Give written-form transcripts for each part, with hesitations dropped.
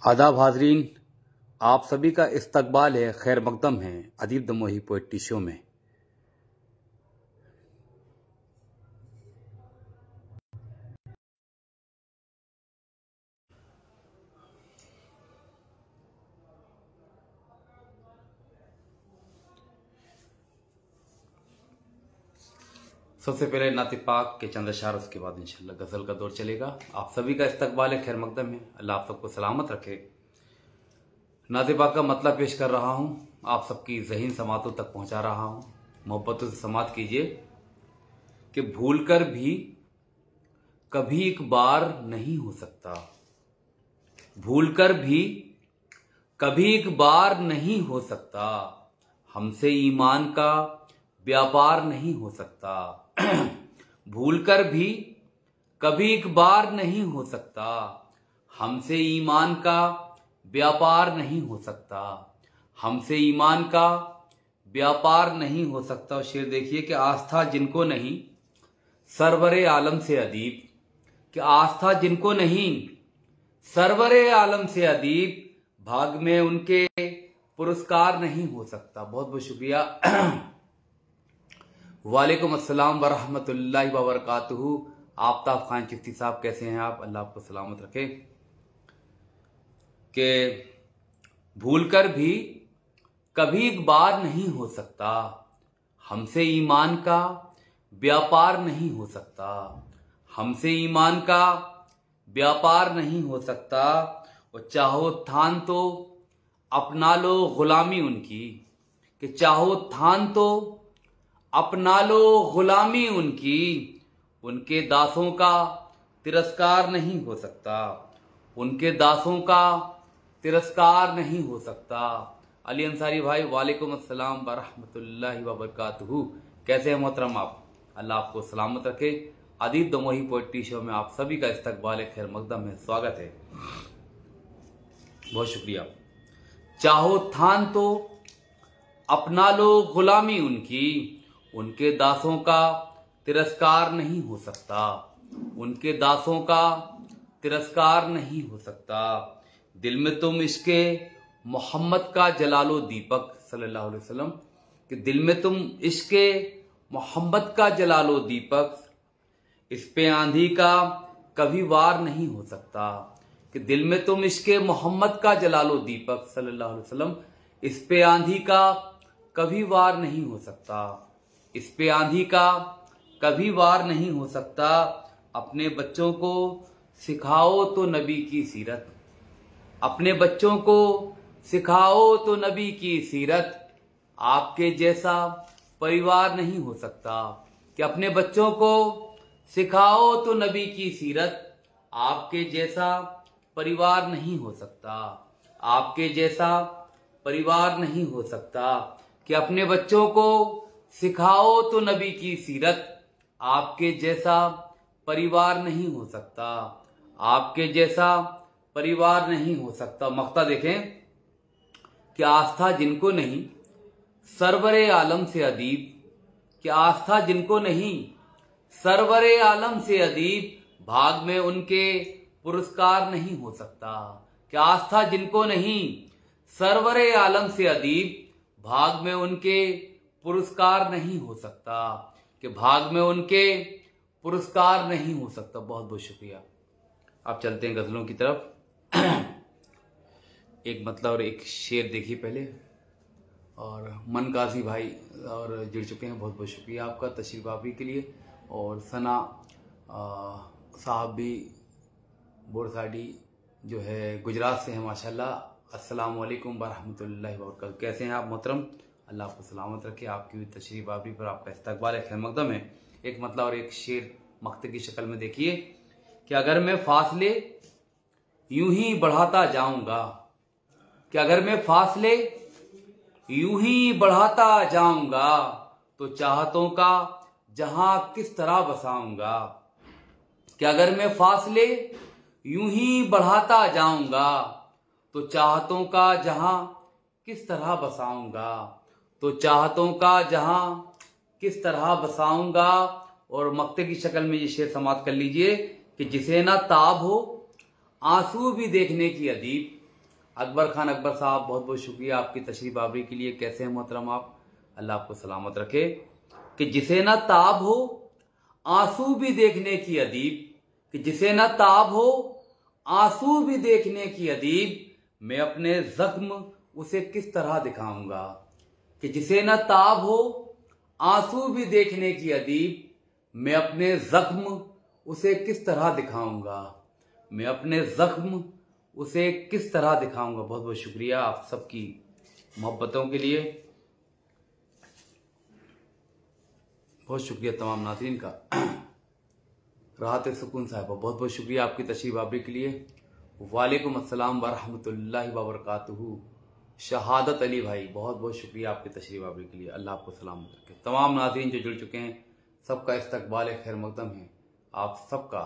आदाब हाजरीन, आप सभी का इस्तकबाल है, खैर मकदम है अदीब दमोही पोएट्री शो में। सबसे पहले नाते पाक के चंद अशार, उसके बाद इंशाल्लाह गज़ल का दौर चलेगा। आप सभी का इस्तकबाल है, खैर मकदम है। अल्लाह आप सबको सलामत रखे। नाते पाक का मतलब पेश कर रहा हूँ, आप सबकी ज़हीन समातों तक पहुँचा रहा हूँ। मोहब्बतों से समात कीजिए कि भूलकर भी कभी एक बार नहीं हो सकता, भूलकर भी कभी एक बार नहीं हो सकता, हमसे ईमान का व्यापार नहीं हो सकता। भूलकर भी कभी एक बार नहीं हो सकता, हमसे ईमान का व्यापार नहीं हो सकता, हमसे ईमान का व्यापार नहीं हो सकता। और शेर देखिए कि आस्था जिनको नहीं सरवरे आलम से अदीब, कि आस्था जिनको नहीं सरवरे आलम से अदीब, भाग में उनके पुरस्कार नहीं हो सकता। बहुत बहुत शुक्रिया। वालेकुम अस्सलाम वरहमतुल्लाहि वबरकातुहू। आफ्ताब खान चिश्ती साहब, कैसे हैं आप? अल्लाह आपको सलामत रखे। कि भूलकर भी कभी एक बार नहीं हो सकता, हमसे ईमान का व्यापार नहीं हो सकता, हमसे ईमान का व्यापार नहीं हो सकता। और चाहो थान तो अपना लो गुलामी उनकी, कि चाहो थान तो अपना लो गुलामी उनकी, उनके दासों का तिरस्कार नहीं हो सकता, उनके दासों का तिरस्कार नहीं हो सकता। अली अंसारी भाई, वालेकुम अस्सलाम वरहमतुल्लाहि वबरकातुहू। कैसे हैं मोहतरम आप? अल्लाह आपको सलामत रखे। अदीब दमोही पोएट्री शो में आप सभी का इस्तकबाल है, खैर मकदम है, स्वागत है, बहुत शुक्रिया। चाहो थान तो अपना लो गुलामी उनकी, उनके दासों का तिरस्कार नहीं हो सकता, उनके दासों का तिरस्कार नहीं हो सकता। दिल में तुम इश्के मोहम्मद का जलालो दीपक सल्लल्लाहु अलैहि वसल्लम, कि दिल में तुम इश्के मोहम्मद का जलालो दीपक, इस पे आंधी का कभी वार नहीं हो सकता। कि दिल में तुम इश्के मोहम्मद का जलालो दीपक सल्लल्लाहु अलैहि वसल्लम, इस पे आंधी का कभी वार नहीं हो सकता, इस पे आंधी का कभी वार नहीं हो सकता। अपने बच्चों को सिखाओ तो नबी की सीरत, अपने बच्चों को सिखाओ तो नबी की सीरत, आपके जैसा परिवार नहीं हो सकता। कि अपने बच्चों को सिखाओ तो नबी की सीरत, आपके जैसा परिवार नहीं हो सकता, आपके जैसा परिवार नहीं हो सकता। कि अपने बच्चों को सिखाओ तो नबी की सीरत, आपके जैसा परिवार नहीं हो सकता, आपके जैसा परिवार नहीं हो सकता। मक्ता देखें कि आस्था जिनको नहीं सरवरे आलम से अदीब, कि आस्था जिनको नहीं सरवरे आलम से अदीब, भाग में उनके पुरस्कार नहीं हो सकता। कि आस्था जिनको नहीं सरवरे आलम से अदीब, भाग में उनके पुरस्कार नहीं हो सकता, कि भाग में उनके पुरस्कार नहीं हो सकता। बहुत बहुत शुक्रिया। अब चलते हैं गजलों की तरफ। एक मतलब और एक शेर देखिए पहले। और मन काजी भाई और जुड़ चुके हैं, बहुत बहुत शुक्रिया आपका तशरीफ आवी के लिए। और सना साहब भी बोरसाडी जो है गुजरात से हैं, माशाल्लाह। अस्सलाम वालेकुम वरहमतुल्लाहि वबरकातुहू। कैसे हैं आप मोहतरम? अल्लाह आपको सलामत रखे। आपकी भी तशरीफ आवी पर आपका इस्तकबाल है, खैर मकदम है। एक मतलब और एक शेर मक्ते की शक्ल में देखिए कि अगर मैं फासले यूं ही बढ़ाता जाऊंगा, कि अगर मैं फासले यूं ही बढ़ाता जाऊंगा, तो चाहतों का जहां किस तरह बसाऊंगा। कि अगर मैं फासले यूं ही बढ़ाता जाऊंगा, तो चाहतों का जहां किस तरह बसाऊंगा, तो चाहतों का जहां किस तरह बसाऊंगा। और मक्ते की शक्ल में ये शेर समाप्त कर लीजिए कि जिसे ना ताब हो आंसू भी देखने की अदीब, अकबर खान अकबर साहब, बहुत बहुत शुक्रिया आपकी तशरीफ आवरी के लिए। कैसे हैं मोहतरम आप? अल्लाह आपको सलामत रखे। कि जिसे ना ताब हो आंसू भी देखने की अदीब, कि जिसे ना ताब हो आंसू भी देखने की अदीब, मैं अपने जख्म उसे किस तरह दिखाऊंगा। कि जिसे ना ताब हो आंसू भी देखने की अदीब, मैं अपने जख्म उसे किस तरह दिखाऊंगा, मैं अपने जख्म उसे किस तरह दिखाऊंगा। बहुत बहुत शुक्रिया आप सबकी मोहब्बतों के लिए, बहुत शुक्रिया तमाम नाज़रीन का। राहत सुकून साहिबा, बहुत बहुत शुक्रिया आपकी तशरीफ आवरी के लिए। वालेकुम अस्सलाम वरहमतुल्लाहि वबरकातुहू। शहादत अली भाई, बहुत बहुत शुक्रिया आपकी तशरीफ आवरी के लिए। अल्लाह आपको सलामत रखे। तमाम नाज़रीन जो जुड़ चुके हैं, सबका इस्तकबाल खैर मकदम है। आप सबका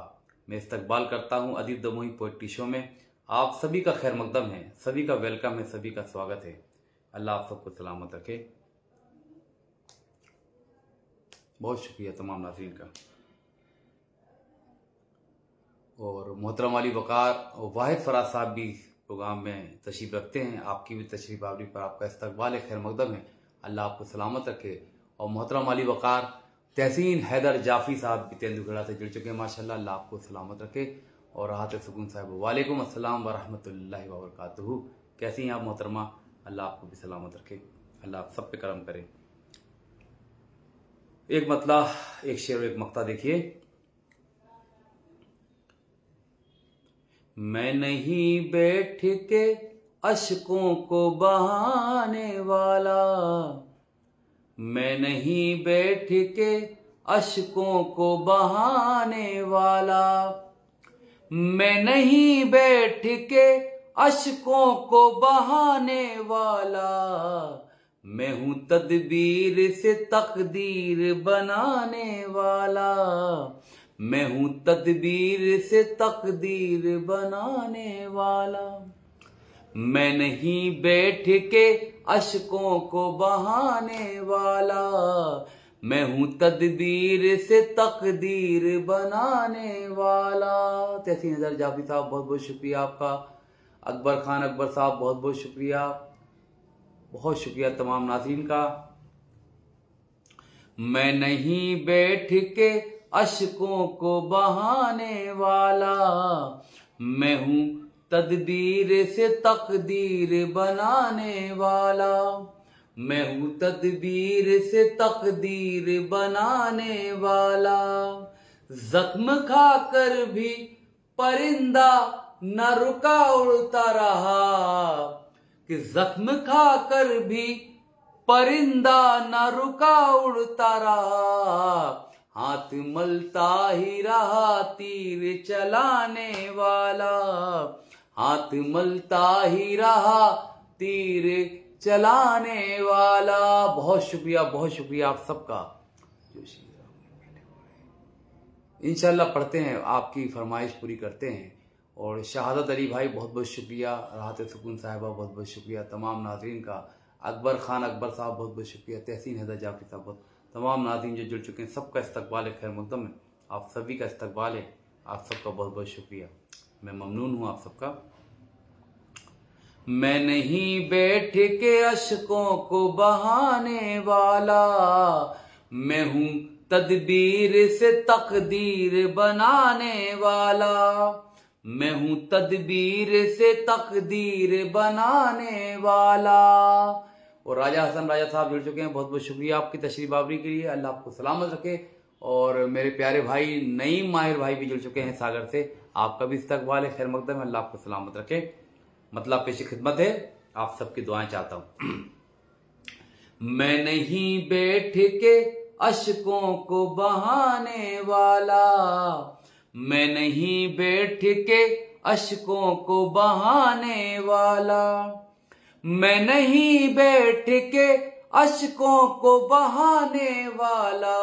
मैं इस्तकबाल करता हूं अदीब दमोही पोएट्री शो में। आप सभी का खैर मकदम है, सभी का वेलकम है, सभी का स्वागत है। अल्लाह आप सबको सलामत रखे। बहुत शुक्रिया तमाम नाज़रीन का। और मोहतरम अली वकार और वाहिद फराज साहब भी प्रोग्राम में तशरीफ रखते हैं। आपकी भी तशरीफ आवरी पर आपका इस्तकबाल खैर मकदम है। अल्लाह आपको सलामत रखे। और मोहतरम अली वकार तहसीन हैदर जाफी साहब भी तेंदुखेड़ा से जुड़ चुके हैं, माशाल्लाह। अल्लाह आपको सलामत रखे। और राहत सुकून साहब, वालेकुम अस्सलाम वरहमतुल्लाहि वबरकातुहू। कैसी हैं आप मोहतरमा? अल्लाह आपको भी सलामत रखे। अल्लाह आप सब पे करम करे। एक मतला, एक शेर, एक मक्ता देखिए। मैं नहीं बैठ के अशकों को बहाने वाला, मैं नहीं बैठ के अशकों को बहाने वाला, मैं नहीं बैठ के अशकों को बहाने वाला, मैं हूं तदबीर से तकदीर बनाने वाला, मैं हूं तदबीर से तकदीर बनाने वाला, मैं नहीं बैठ के अशकों को बहाने वाला, मैं हूं तदबीर से तकदीर बनाने वाला। तहसीन हैदर जाफी साहब, बहुत बहुत शुक्रिया आपका। अकबर खान अकबर साहब, बहुत बहुत शुक्रिया, बहुत शुक्रिया तमाम नाज़रीन का। मैं नहीं बैठ के अशकों को बहाने वाला, मैं हूं तदबीर से तकदीर बनाने वाला, मैं हूं तदबीर से तकदीर बनाने वाला, जख्म खाकर भी परिंदा न रुका उड़ता रहा, कि जख्म खाकर भी परिंदा न रुका उड़ता रहा, हाथ मलता ही रहा तीर चलाने वाला, हाथ मलता ही रहा तीर चलाने वाला। बहुत शुक्रिया आप सबका। इंशाल्लाह पढ़ते हैं, आपकी फरमाइश पूरी करते हैं। और शहादत अली भाई, बहुत बहुत शुक्रिया। राहत सुकून साहिबा, बहुत बहुत शुक्रिया तमाम नाज़रीन का। अकबर खान अकबर साहब, बहुत बहुत शुक्रिया। तहसीन हैदर जाफी साहब, बहुत तमाम नाज़रीन जो जुड़ चुके हैं, सबका इस्तकबाल खैर मकदम है। आप सभी का इस्तकबाल है। आप सबका बहुत बहुत शुक्रिया। मैं ममनून हूँ आप सबका। मैं नहीं बैठ के अशकों को बहाने वाला, मैं हूं तदबीर से तकदीर बनाने वाला, मैं हूं तदबीर से तकदीर बनाने वाला। और राजा हसन राजा साहब जुड़ चुके हैं, बहुत बहुत शुक्रिया आपकी तशरीफ आवरी के लिए। अल्लाह आपको सलामत रखे। और मेरे प्यारे भाई नईम माहिर भाई भी जुड़ चुके हैं सागर से, आपका भी इस्तकबाल है खैर मकदम है। अल्लाह आपको सलामत रखे। मतलब पेशी खिदमत है, आप सबकी दुआएं चाहता हूं। मैं नहीं बैठ के अशकों को बहाने वाला, मैं नहीं बैठ के अशकों को बहाने वाला, मैं नहीं बैठ के अशकों को बहाने वाला,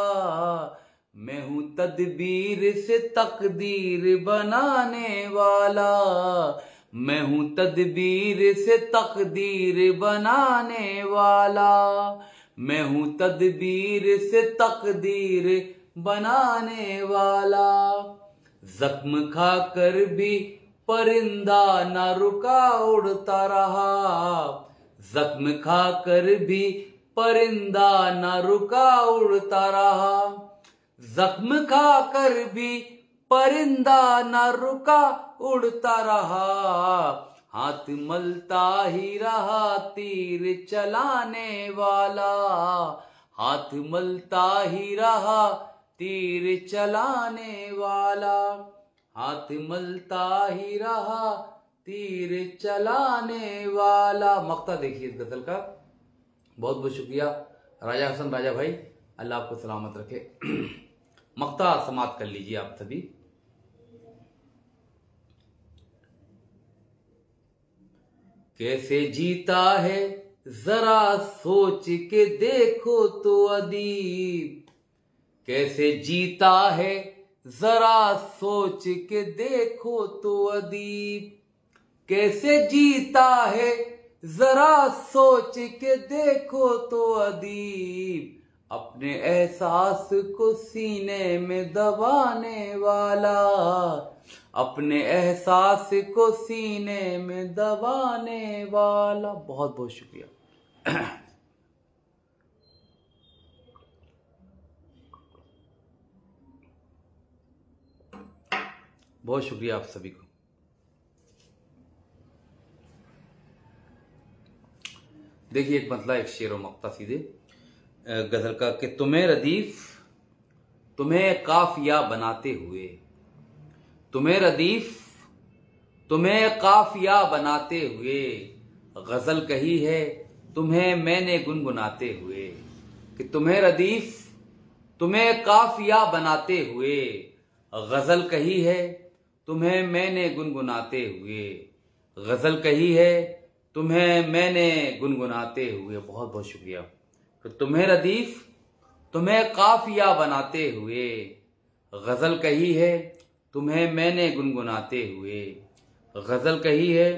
मैं हूं तदबीर से तकदीर बनाने वाला, मैं हूं तदबीर से तकदीर बनाने वाला, मैं हूं तदबीर से तकदीर बनाने वाला, जख्म खाकर भी परिंदा न रुका उड़ता रहा। जख्म खाकर भी परिंदा न रुका उड़ता रहा। जख्म खाकर भी परिंदा न रुका उड़ता रहा। हाथ मलता ही रहा तीर चलाने वाला। हाथ मलता ही रहा तीर चलाने वाला। हाथ मलता ही रहा तीर चलाने वाला। मक्ता देखिए इस गजल का। बहुत बहुत शुक्रिया राजा हसन राजा भाई, अल्लाह आपको सलामत रखे। मक्ता समाप्त कर लीजिए आप सभी। कैसे जीता है जरा सोच के देखो तो अदीब। कैसे जीता है जरा सोच के देखो तो अदीब। कैसे जीता है जरा सोच के देखो तो अदीब। अपने एहसास को सीने में दबाने वाला। अपने एहसास को सीने में दबाने वाला। बहुत बहुत शुक्रिया। बहुत शुक्रिया आप सभी को। देखिए एक मतलब एक शेर व मक्ता सीधे गजल का कि तुम्हें रदीफ तुम्हें काफिया बनाते हुए। तुम्हें रदीफ तुम्हें काफिया बनाते हुए। गजल कही है तुम्हें मैंने गुनगुनाते हुए। कि तुम्हें रदीफ तुम्हें काफिया बनाते हुए। गजल कही है तुम्हें मैंने गुनगुनाते हुए। गजल कही है तुम्हें मैंने गुनगुनाते हुए। बहुत बहुत शुक्रिया। तो तुम्हें रदीफ तुम्हें काफिया बनाते हुए। गजल कही है तुम्हें मैंने गुनगुनाते हुए। गजल कही है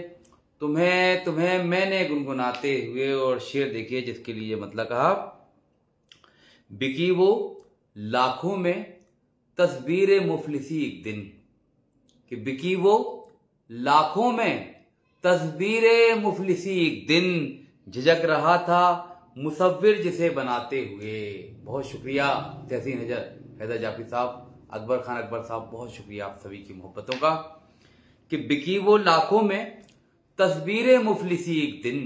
तुम्हें मैंने गुनगुनाते हुए। और शेर देखिए जिसके लिए मतलब कहा। बिकी वो लाखों में तस्वीर मुफलिसी एक दिन। कि बिकी वो लाखों में तस्वीर मुफलिसी एक दिन। झिझक रहा था मुसव्विर जिसे बनाते हुए। बहुत शुक्रिया तहसीन हैदर जाफी साहब, अकबर खान अकबर साहब, बहुत शुक्रिया आप सभी की मोहब्बतों का। कि बिकी वो लाखों में तस्वीर मुफलिसी एक दिन।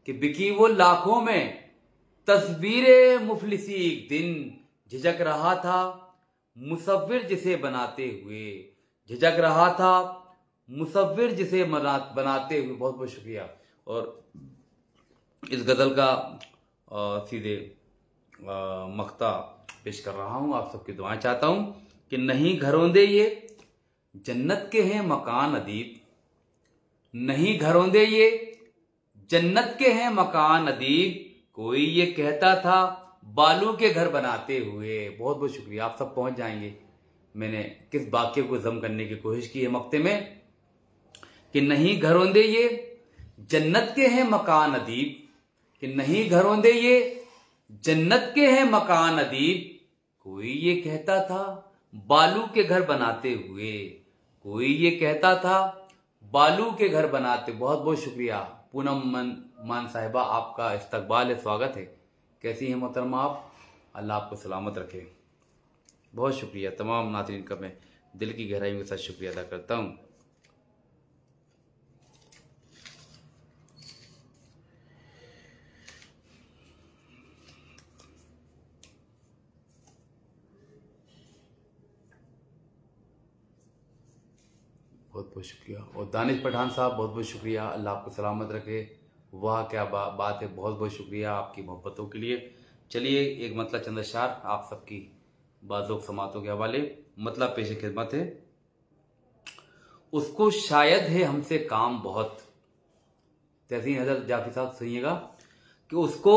कि बिकी वो लाखों में तस्वीर मुफलिसी एक दिन। झिझक रहा था मुसव्विर जिसे बनाते हुए। झिझक रहा था मुसव्विर जिसे बनाते हुए। बहुत बहुत शुक्रिया। और इस गजल का सीधे मक्ता पेश कर रहा हूं। आप सबकी दुआएं चाहता हूं कि नहीं घरौंदे ये जन्नत के हैं मकान अदीब। नहीं घरौंदे ये जन्नत के हैं मकान अदीब। कोई ये कहता था बालू के घर बनाते हुए। बहुत बहुत शुक्रिया। आप सब पहुंच जाएंगे। मैंने किस वाक्य को जम करने की कोशिश की है मक्ते में कि नहीं घरौंदे ये जन्नत के हैं मकान अदीब। कि नहीं घरौंदे ये जन्नत के हैं मकान अदीब। कोई ये कहता था बालू के घर बनाते हुए। कोई ये कहता था बालू के घर बनाते। बहुत बहुत शुक्रिया पूनम मान साहिबा, आपका इस्तकबाल है, स्वागत है। कैसी हैं मोहतरमा आप? अल्लाह आपको सलामत रखे। बहुत शुक्रिया तमाम नाज़रीन का मैं दिल की गहराइयों के साथ शुक्रिया अदा करता हूँ। बहुत बहुत शुक्रिया। और दानिश पठान साहब बहुत बहुत शुक्रिया, अल्लाह आपको सलामत रखे। वाह क्या बात है, बहुत बहुत शुक्रिया आपकी मोहब्बतों के लिए। चलिए एक मतलब चंद अशार आप सबकी बाज़ोक समातों के हवाले। मतलब पेश खिदमत है। उसको शायद है हमसे काम बहुत। तहसीन हैदर जाफी साहब सुनिएगा कि उसको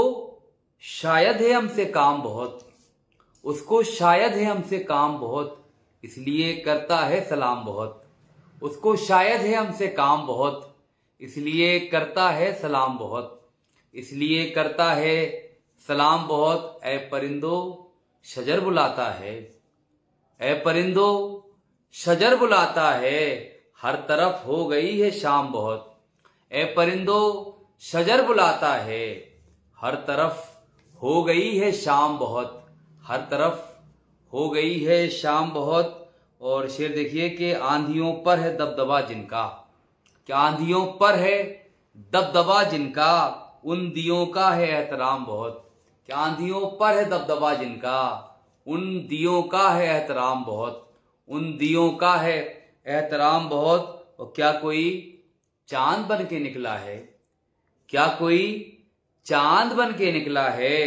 शायद है हमसे काम बहुत। उसको शायद है हमसे काम बहुत, इसलिए करता है सलाम बहुत। उसको शायद है हमसे काम बहुत, इसलिए करता है सलाम बहुत। इसलिए करता है सलाम बहुत। ए परिंदो शजर बुलाता है। ए परिंदो शजर बुलाता है। हर तरफ हो गई है शाम बहुत। ए परिंदो शजर बुलाता है, हर तरफ हो गई है शाम बहुत, हर तरफ हो गई है शाम बहुत। और शेर देखिए कि आंधियों पर है दबदबा जिनका, क्या आंधियों पर है दबदबा जिनका, उन दियों का है एहतराम बहुत। क्या आंधियों पर है दबदबा जिनका, उन दियों का है एहतराम बहुत, उन दियों का है एहतराम बहुत। और क्या कोई चांद बन के निकला है, क्या कोई चांद बन के निकला है,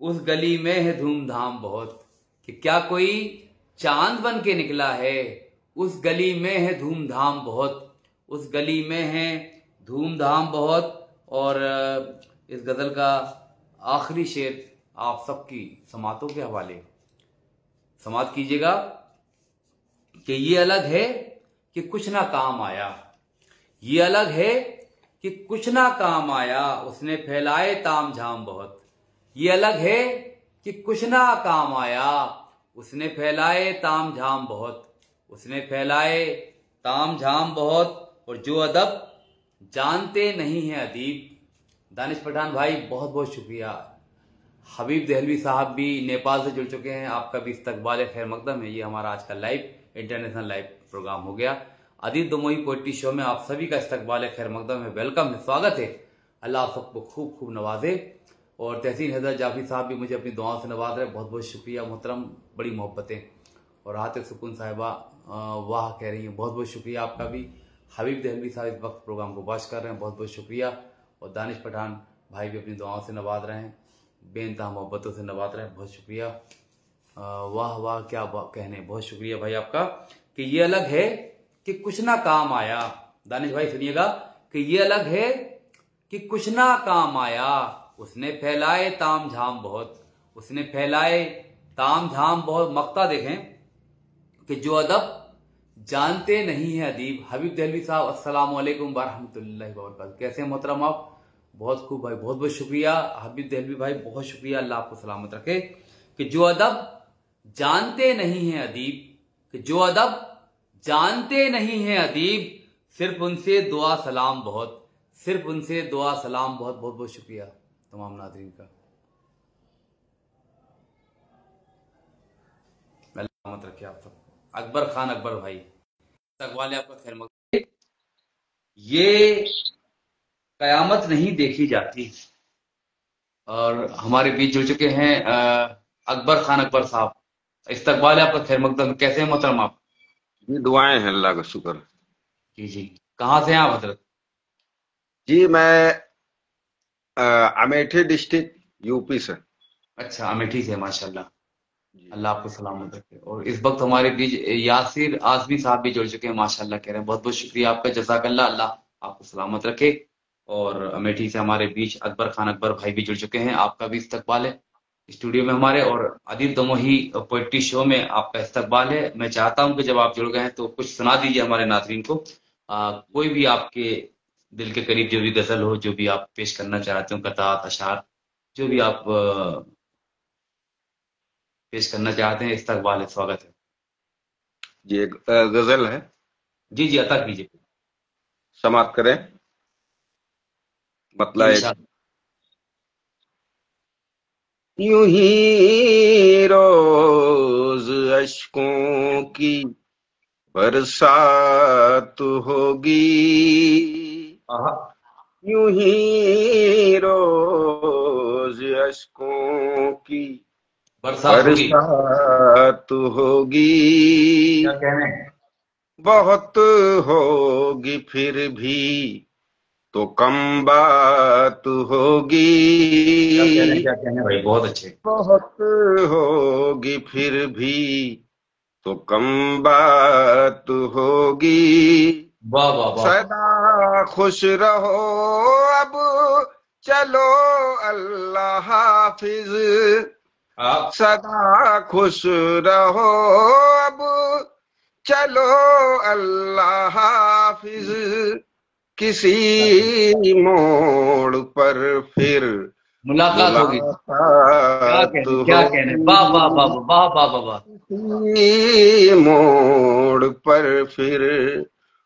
उस गली में है धूमधाम बहुत। कि क्या कोई चांद बन के निकला है, उस गली में है धूमधाम बहुत, उस गली में है धूमधाम बहुत। और इस गजल का आखिरी शेर आप सबकी समातों के हवाले समात कीजिएगा कि ये अलग है कि कुछ ना काम आया, ये अलग है कि कुछ ना काम आया, उसने फैलाए ताम झाम बहुत। ये अलग है कि कुछ ना काम आया, उसने फैलाए ताम झाम बहुत, उसने फैलाए ताम झाम बहुत। और जो अदब जानते नहीं है अदीब, दानिश पठान भाई बहुत बहुत शुक्रिया। हबीब दहलवी साहब भी नेपाल से जुड़ चुके हैं, आपका भी इस्तकबाल खैर मकदम है। ये हमारा आज का लाइव इंटरनेशनल लाइव प्रोग्राम हो गया। अदीब दोमोही पोएट्री शो में आप सभी का इस्तकबाल खैर मकदम है, वेलकम है, स्वागत है। अल्लाह आप सबको खूब खूब नवाजे। और तहसीन हैदर जाफी साहब भी मुझे अपनी दुआओं से नवाज रहे, बहुत बहुत शुक्रिया मोहतरम, बड़ी मोहब्बतें। और आतिफ सुकून साहिबा वाह कह रही हैं, बहुत बहुत शुक्रिया आपका भी। हबीब दहलवी साहब इस वक्त प्रोग्राम को वॉच कर रहे हैं, बहुत बहुत शुक्रिया। और दानिश पठान भाई भी अपनी दुआओं से नवाज रहे हैं, बेइंतहा मोहब्बतों से नवाज रहे हैं, बहुत शुक्रिया। वाह वाह क्या कहने, बहुत शुक्रिया भाई आपका। कि ये अलग है कि कुछ ना काम आया, दानिश भाई सुनिएगा, कि ये अलग है कि कुछ ना काम आया, उसने फैलाए ताम झाम बहुत, उसने फैलाए ताम झाम बहुत। मक्ता देखें कि जो अदब जानते नहीं है अदीब। हबीब दहलवी साहब अस्सलाम वालेकुम वरहमतुल्लाहि वबरकातुहू, कैसे हैं मोहतरम आप? बहुत खूब भाई, बहुत बहुत शुक्रिया हबीब दहलवी भाई, बहुत शुक्रिया, अल्लाह आपको सलामत रखे। कि जो अदब जानते नहीं है अदीब, कि जो अदब जानते नहीं है अदीब, सिर्फ उनसे दुआ सलाम बहुत, सिर्फ उनसे दुआ सलाम बहुत। बहुत बहुत शुक्रिया तमाम नाज़रीन का, अल्लाह सलामत रखे आप सबको। अकबर खान अकबर भाई, तकवाले आपका खैर मकदम। ये कयामत नहीं देखी जाती। और हमारे बीच जुड़ चुके हैं अकबर खान अकबर साहब, इस्तकबाल है आपका खैर मकदम, कैसे हैं मोहतरम आप? जी दुआएं हैं, अल्लाह का शुक्र। जी जी, कहाँ से हैं आप हजरत? जी मैं अमेठी डिस्ट्रिक्ट यूपी से। अच्छा, अमेठी से, माशाल्लाह, जी अल्लाह आपको सलामत रखे। और इस वक्त हमारे बीच यासिर आजमी साहब भी जुड़ चुके हैं, माशाल्लाह कह रहे हैं, बहुत बहुत शुक्रिया आपका, जज़ाकल्लाह, अल्लाह आपको सलामत रखे। और अमेठी से हमारे बीच अकबर खान अकबर भाई भी जुड़ चुके हैं, आपका भी इस्तकबाल है स्टूडियो में हमारे। और अदीब दोमोही पोएट्री शो में आपका इस्तकबाल है। मैं चाहता हूं कि जब आप जुड़ गए हैं तो कुछ सुना दीजिए हमारे नाज़रीन को, कोई भी आपके दिल के करीब जो भी गजल हो, जो भी आप पेश करना चाहते हो, कतात अशार, जो भी आप पेश करना चाहते हैं, इस्तकबाल है, स्वागत है। जी एक गजल है, जी जी, अता कीजिए। समाप्त करें। जी मतलब एक इंशाअल्लाह। यूं ही रोज अश्कों की बरसात होगी, आहा, यूं ही रोज अश्कों की बरसात होगी, बरसात होगी, क्या कहने हैं? बहुत होगी फिर भी तो कम बात होगी, क्या कहने भाई, बहुत अच्छे। बहुत होगी फिर भी तो कम बात होगी। वाह वाह वाह। सदा खुश रहो अब, चलो अल्लाह हाफिज, आप सदा खुश रहो अब, चलो अल्लाह हाफिज। किसी मोड़ पर फिर मुलाकात होगी, मुलाकात क्या कहने, वाह वाह वाह वाह वाह वाह वाह। किसी मोड़ पर फिर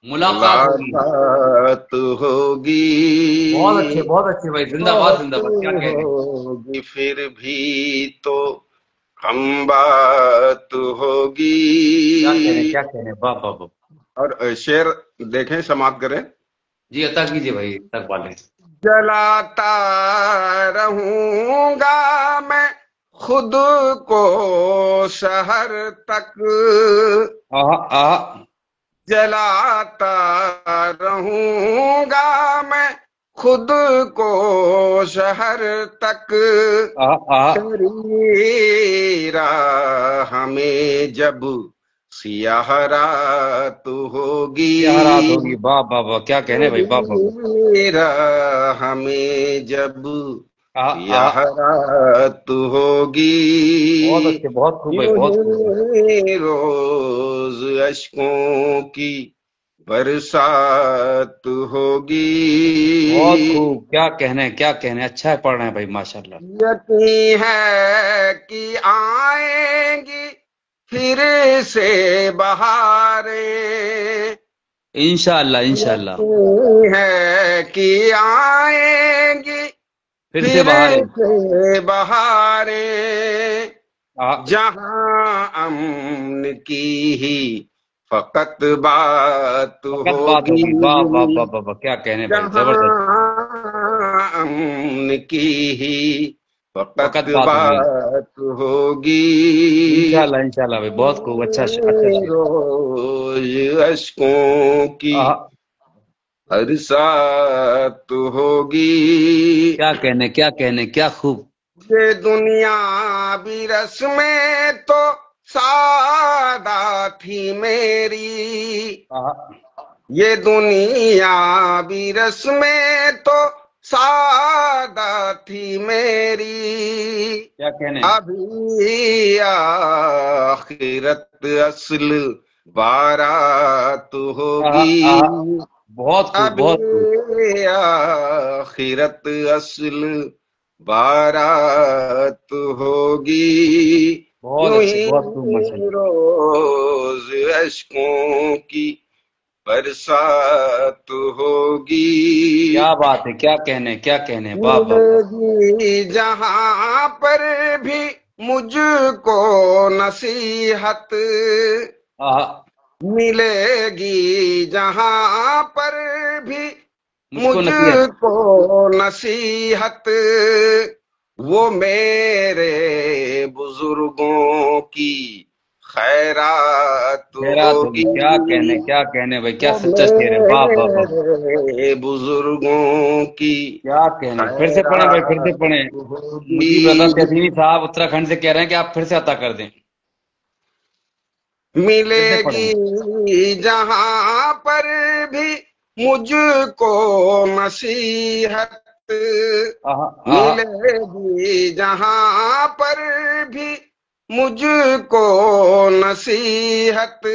मुलाकात होगी। मुलाकात होगी, बहुत अच्छे भाई, जिंदाबाद जिंदाबाद, क्या कह रहे हैं। होगी फिर भी तो हम बात होगी। क्या कह रहे हैं, वाह वाह वाह। और शेर देखें, समाप्त करें। जी अता कीजिए भाई, तक वाले। जलाता रहूंगा मैं खुद को शहर तक, आहा आहा। जलाता रहूंगा मैं खुद को शहर तक। आहा आहा। तेरी राह में जब सियाह रात होगी, क्या रात होगी, वाह वाह वाह, क्या कहने भाई, वाह वाह वाह। तेरी राह में जब आहा सियाह आहा। रात होगी, बहुत अच्छे, बहुत खूब भाई, यूं बहुत खूब भाई। ही रोज अश्कों की बरसात होगी। बहुत खूब, क्या कहने, अच्छा है पढ़ रहे हैं भाई, माशाल्लाह। यकीन है कि आएंगी फिर से बहारें, इंशाअल्लाह इंशाअल्लाह। यकीन है कि आएंगी फिर से फिर बाहर है। से बहारें, आहा। जहां अमन की ही फकत बात फकत बात होगी, होगी, वाह वाह वाह वाह वाह, क्या कहने भाई, जबरदस्त। जहां अमन की ही फकत फकत बात होगी। बात होगी। इंशाल्लाह इंशाल्लाह भाई, बहुत खूब, अच्छा शेर। रोज अशकों की आहा। बरसात होगी। क्या खूब। ये दुनिया भी रस्में तो सादा थी मेरी, आहा। ये दुनिया भी रस्में तो सादा थी मेरी, क्या कहने। अभी आखिरत असल बारात आहा होगी, आहा। बहुत खूब, बहुत खूब। अभी आखिरत असल बारात होगी, बहुत यूं अच्छे, ही बहुत खूब माशाल्लाह। रोज अश्कों की बरसात होगी, क्या बात है, क्या कहने, वाह वाह वाह। मिलेगी जहां पर भी मुझको नसीहत, आहा। मिलेगी जहां पर भी मुझको नसीहत। मुझको नसीहत, वो मेरे बुजुर्गों की खैरात खैरात होगी, होगी, क्या कहने भाई, क्या वो सच्चा शेर है, वाह वाह वाह वाह। मेरे बुजुर्गों की क्या कहने, फिर से पढ़े भाई, फिर से खैरात पढ़े। मुजीब रजा होगी, तहसीनी साहब उत्तराखंड से कह रहे हैं कि आप फिर से अता कर दें। फिर से पढ़ें। मिलेगी जहां पर भी मुझको नसीहत, आहा आहा। मिलेगी जहां पर भी मुझको नसीहत,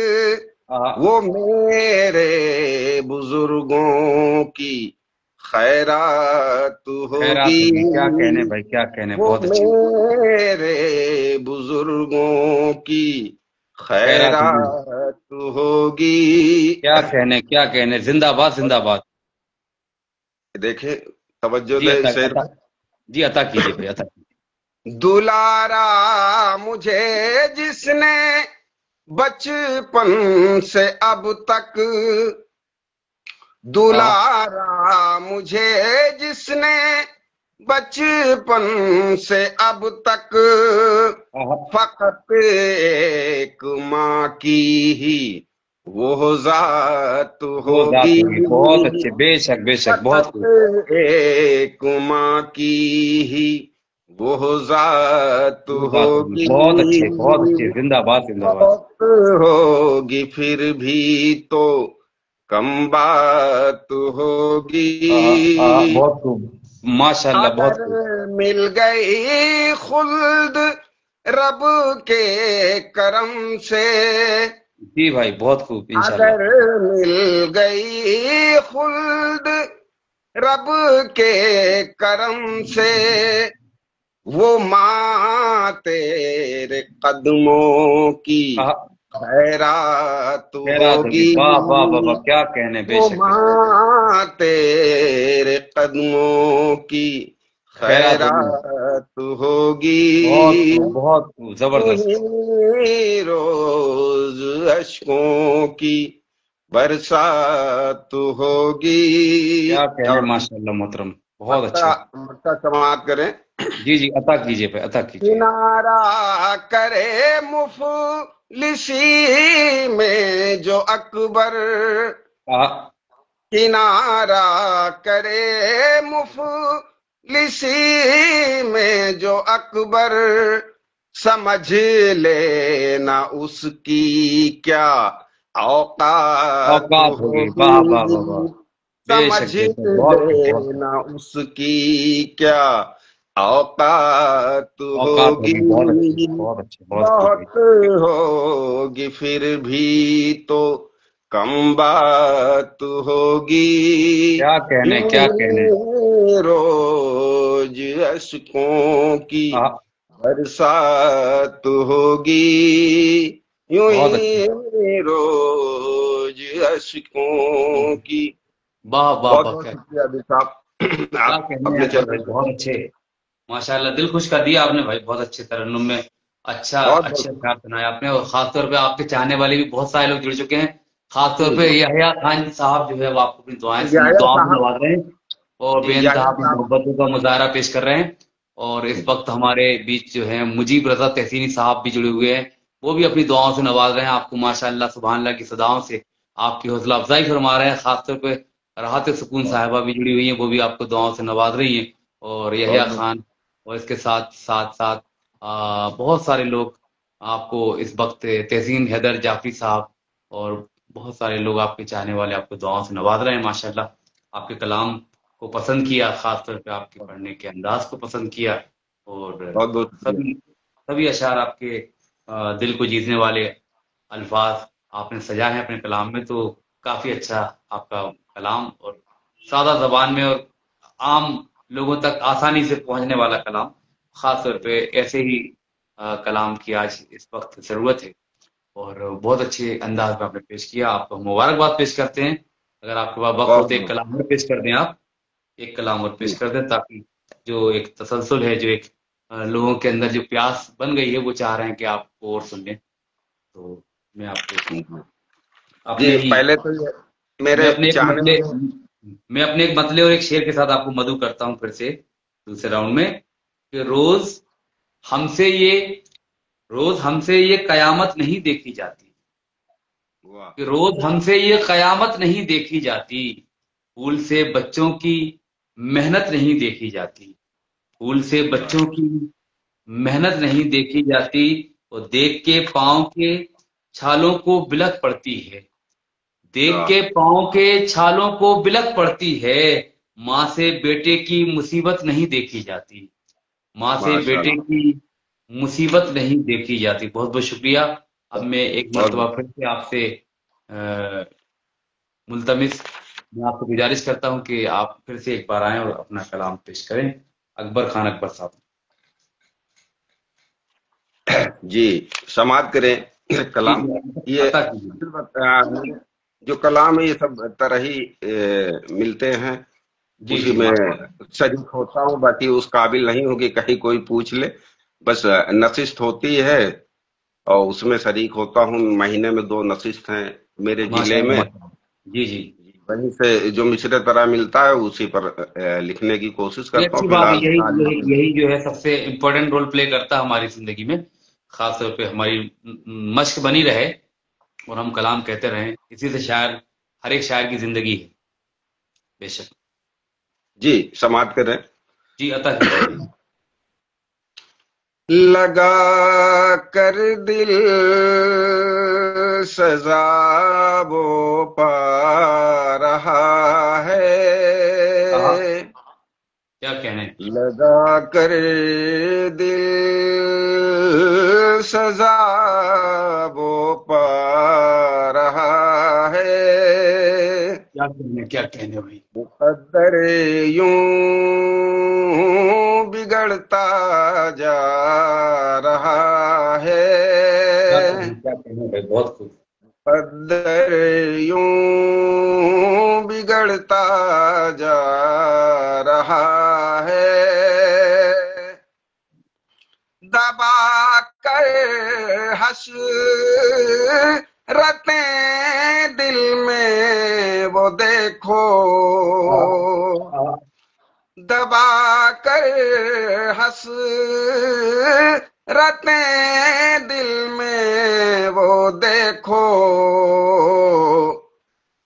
आहा। वो मेरे बुजुर्गों की खैरात खैरात होगी, होगी, क्या कहने भाई, क्या कहने, वो बहुत अच्छे। मेरे बुजुर्गों की खैरात होगी। खैरात होगी। क्या कहने, जिंदाबाद और जिंदाबाद। देखें, तवज्जो जी दे अता शेर अता। पे। जी अता कीजिए भाई, अता कीजिए। दुलारा मुझे जिसने बचपन से अब तक, आहा दुलारा मुझे जिसने बचपन से अब तक, आहा। फकत एक माँ की ही वो जात वो जात होगी, होगी, बहुत अच्छे, बेशक बेशक, बहुत खूब। फकत एक माँ की ही वो जात वो जात होगी, होगी, बहुत अच्छे, जिंदाबाद जिंदाबाद। मौत होगी फिर भी तो कम बात होगी, आहा आहा, बहुत खूब, माशाल्लाह, बहुत अगर खूब। मिल गई खुल्द रब के करम से, जी भाई, बहुत खूब, इंशाल्लाह। अगर मिल गई खुल्द रब के करम से, वो माँ तेरे कदमों की आहा खैरात खैरात होगी। होगी वाह वाह वाह वाह, क्या कहने, वो बेशक बेशक। माँ तेरे कदमों की खैरात होगी। खैरात होगी बहुत खूब, बहुत खूब, जबरदस्त। यूं रोज अशकों की बरसात होगी। क्या कहने, और माशाल्लाह मोहतरम, बहुत मक्का अच्छे। मक्का समाप्त करें। जी जी, अता कीजिए भाई, अता कीजिए। किनारा करे मुफलिसी में जो अकबर, आ, किनारा करे मुफलिसी में जो अकबर, समझ लेना उसकी क्या औकात औकात होगी। वाह वाह वाह वाह, होगी। समझ बेशक बेशक, बहुत खूब, बहुत खूब। लेना उसकी क्या औकात औकात होगी। होगी, बहुत अच्छे, बहुत अच्छे, बहुत खूब भाई। बहुत होगी फिर भी तो कम बात होगी। क्या कहने, यूं क्या कहने। ही रोज अशकों की आ, बरसात होगी। यूं बहुत अच्छे। ही रोज अशकों की। वाह वाह बहुत वाह, बहुत क्या शुक्रिया अभी साहब, क्या आप कहने अपने अकबर चैनल भाई, पे। बहुत अच्छे। माशाल्लाह, दिल खुश कर दिया आपने भाई, बहुत अच्छे तरन्नुम में। अच्छा, बहुत अच्छे बहुत अख्यार सुनाए आपने, और खास तौर पे आपके चाहने वाले भी बहुत सारे लोग जुड़ चुके हैं। खास तौर जी पे जी। यहया खान साहब जो है वो आपको अपनी याया दुआओं से साहब, नवाज रहे हैं, और जी याया बेइंतहा अपनी साहब। मोहब्बतों का मुजाहरा पेश कर रहे हैं। और इस वक्त हमारे बीच जो है मुजीब रजा तहसीनी साहब भी जुड़े हुए हैं, वो भी अपनी दुआओं से नवाज रहे हैं आपको, माशाअल्लाह सुभान अल्लाह की सदाओं से आपकी हौसला अफजाई फरमा रहे हैं। खासतौर पे राहत सुकून बहुत साहिबा भी जुड़ी हुई हैं, वो भी आपको दुआओं से नवाज रही हैं। और यहया बहुत खान, और इसके साथ साथ साथ बहुत सारे लोग आपको इस वक्त, तहसीन हैदर जाफरी साहब, और बहुत सारे लोग आपके चाहने वाले आपको दुआओं से नवाज रहे हैं माशाल्लाह। आपके कलाम को पसंद किया, खास तौर पे आपके पढ़ने के अंदाज को पसंद किया, और बहुत बहुत शुक्रिया। सभी सभी अशार आपके दिल को जीतने वाले अल्फाज आपने सजाए हैं अपने कलाम में। तो काफी अच्छा आपका कलाम, और सादा जबान में और आम लोगों तक आसानी से पहुंचने वाला कलाम। खास तौर पे ऐसे ही कलाम की आज इस वक्त जरूरत है, और बहुत अच्छे अंदाज में आपने पेश किया। आपको मुबारकबाद पेश करते हैं। अगर आपके पास वक्त हो बहुत तो एक बहुत कलाम और पेश कर दें आप, एक कलाम और पेश जी कर दें, ताकि जो एक तसलसल है, जो एक लोगों के अंदर जो प्यास बन गई है, वो चाह रहे हैं कि आपको और सुन लें। तो मैं आपको जी अपने जी, ही पहले तो ये मैं मेरे अपने एक चाहने मतले वाले। मैं अपने एक मतले और एक शेर के साथ आपको मधु करता हूं फिर से दूसरे राउंड में, कि हमसे ये रोज हमसे ये कयामत नहीं देखी जाती, वाह कि रोज हमसे ये कयामत नहीं देखी जाती, फूल से बच्चों की मेहनत नहीं देखी जाती, फूल से वाह बच्चों की मेहनत नहीं देखी जाती, और देख के पाँव के छालों को बिलख पड़ती है, देख वाह, के पाँव के छालों को बिलख पड़ती है, माँ से बेटे की मुसीबत नहीं देखी जाती, माँ से बेटे माशाल्लाह। की मुसीबत नहीं देखी जाती। बहुत बहुत शुक्रिया। अब मैं एक बहुत मर्तबा फिर से आपसे अ, मुल्तमिस मैं आपको गुजारिश करता हूं कि आप फिर से एक बार आएं और अपना कलाम पेश करें। अकबर खान अकबर साहब। जी, समाप्त करें जी कलाम। जी, ये अता कीजिए। मेरे जो कलाम है ये सब तरह ही मिलते हैं, जी उसी जी, में माशाल्लाह। शरीक होता हूँ। बाकी उस काबिल नहीं हूँ कि कहीं कोई पूछ ले, बस नशिस्त होती है और उसमें शरीक होता हूँ। महीने में 2 नशिस्त हैं मेरे जिले माशाल्लाह में। माशाल्लाह। जी जी, वहीं से जो मिसरे तरह मिलता है उसी पर लिखने की कोशिश ये करता हूँ। अच्छी बात है, फिलहाल यही हाल ही यही में। यही जो है सबसे इम्पोर्टेंट रोल प्ले करता है हमारी जिंदगी में। खास तौर पे हमारी मश्क बनी रहे, और हम कलाम कहते रहें, इसी से शायर, हर एक शायर की जिंदगी है। बेशक। जी, समाप्त करें। जी, अता कीजिए भाई। लगा कर दिल सजा वो पा रहा हाँ, है। क्या कहने। लगा कर दिल सजा वो पा रहा है। क्या कहने भाई। मुकद्दर यूं बिगड़ता जा रहा है। क्या कहने भाई, बहुत खूब। कदर यूं बिगड़ता जा रहा है, दबा कर हसरतें दिल में वो देखो, दबा कर हसरतें दिल में वो देखो,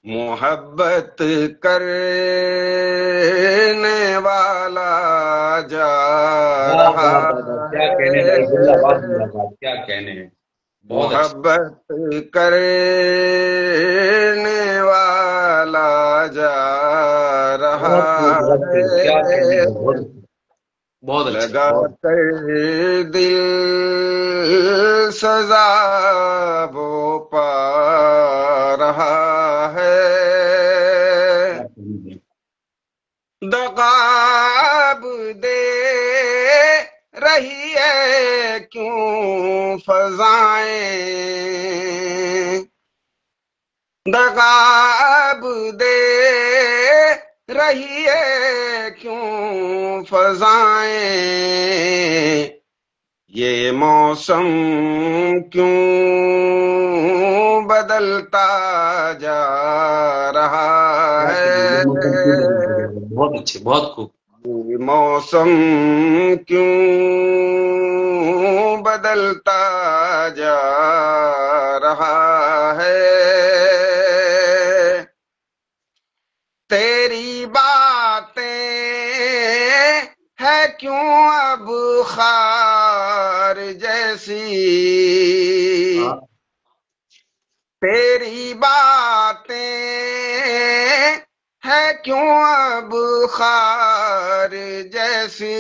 मोहब्बत करने वाला जा रहा क्या कहने है, भाई, जिंदाबाद जिंदाबाद, क्या कहने। बहुत अच्छा। मोहब्बत करने वाला जा रहा बहुत खूब, बहुत खूब, क्या कहने है, भाई, बहुत अच्छे, बहुत अच्छे, लगा बहुत। कर दिल सजा वो पा रहा है, क्या कहने भाई। दगाब दे रही है क्यों फजाएं, दगाब दे रही है क्यों फजाएं, ये मौसम क्यों बदलता जा रहा क्या कहने, ये है, मतलब क्यों बदलता जा रहा है? बहुत अच्छे, बहुत खूब। ये मौसम क्यों बदलता जा रहा है, तेरी बातें है क्यों अब खार जैसी, हाँ, तेरी बातें है क्यों अब खार जैसी,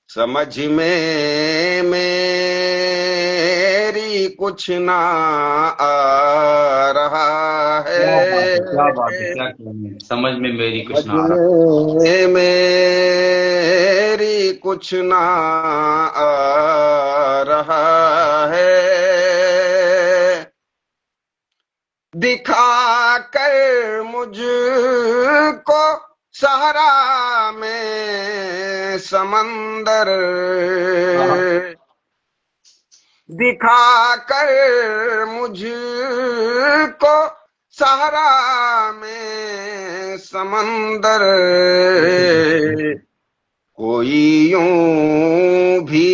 समझ में मेरी कुछ ना आ रहा क्या बात है, क्या बात है, है, क्या कहने, समझ में मेरी कुछ समझ ना आ रहा। में मेरी कुछ ना आ रहा है, दिखा कर मुझको सहारा में समंदर, हाँ, दिखा कर मुझको सहारा में समंदर, बिल्कुल, बिल्कुल, कोई यूं भी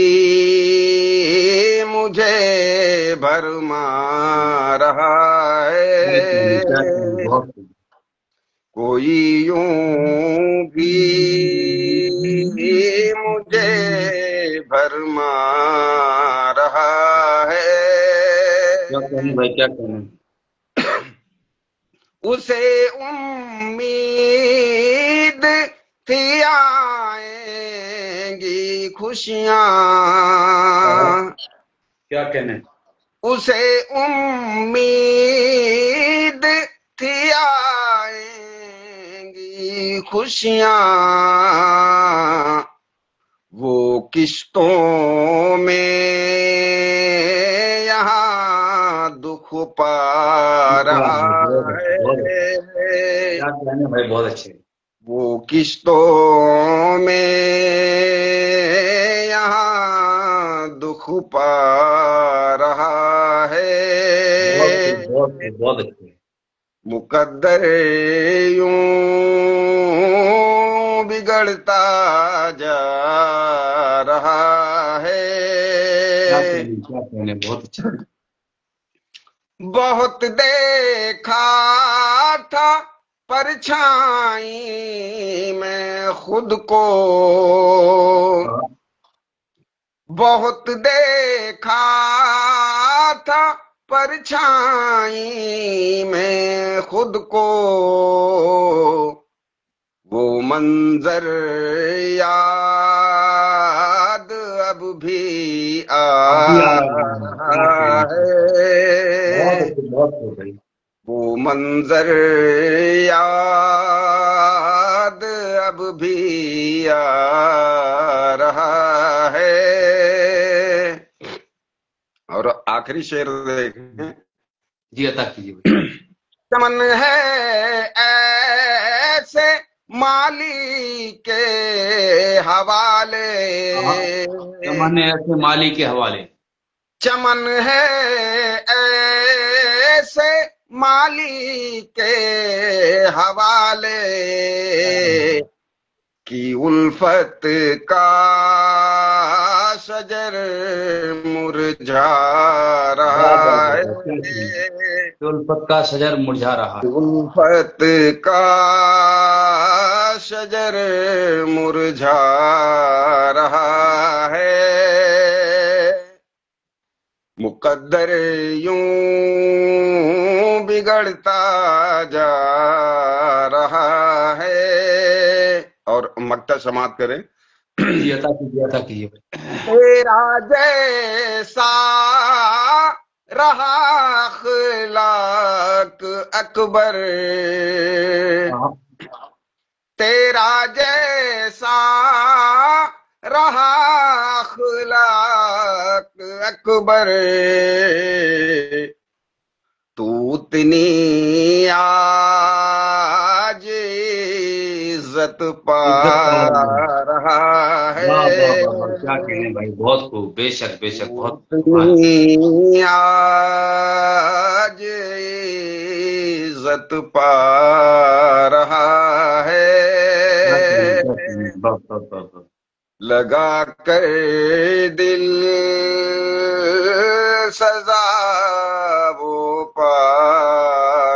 मुझे भरमा रहा क्या कहने, है, बहुत खूब। कोई यूं भी मुझे भरमा रहा क्या है, कहने भाई, क्या कहने। उसे उम्मीद थी आएंगी हाँ, खुशियां, क्या कहने। उसे उम्मीद थी आएंगी खुशियां, वो किश्तों में यहाँ दुख पा क्या रहा है, बहुत अच्छे, बहुत अच्छे, है, क्या कहने भाई, बहुत अच्छे। वो किश्तों में यहाँ दुख पा रहा बहुत खूब, है, बहुत खूब, बहुत अच्छे। मुकद्दर यूं बिगड़ता जा रहा क्या है, कहने, क्या कहने, बहुत अच्छे। बहुत देखा था परछाई में खुद को, हाँ, बहुत देखा था परछाई में खुद को, वो मंजर याद अब भी आ अभी आ रहा है, क्या रहा कहने, क्या कहने। बहुत है, अच्छे, बहुत खूब भाई। वो मंजर याद अब भी आ रहा है, और आखिरी शेर देखें। जी अता कीजिए। चमन है ऐसे माली के हवाले, चमन ऐसे माली के हवाले, चमन है ऐसे माली के हवाले, की उल्फत का शजर मुरझा रहा है, उल्फत का शजर मुरझा रहा है, उल्फत का शजर मुरझा रहा है, मुकद्दर यूं बिगड़ता जा रहा है। और मक्ता समाप्त करें। जी अता कीजिए, अता कीजिए। तेरा जैसा रहा अखलाक अकबर, तेरा जैसा रहा अखलाक अकबर, तू उतनी आज इज्जत पा रहा है। वाह वाह वाह वाह, क्या कहने भाई, बहुत खूब, बेशक बेशक, बहुत उतनी आज इज्जत पा रहा है, लगा कर दिल सजा वो पा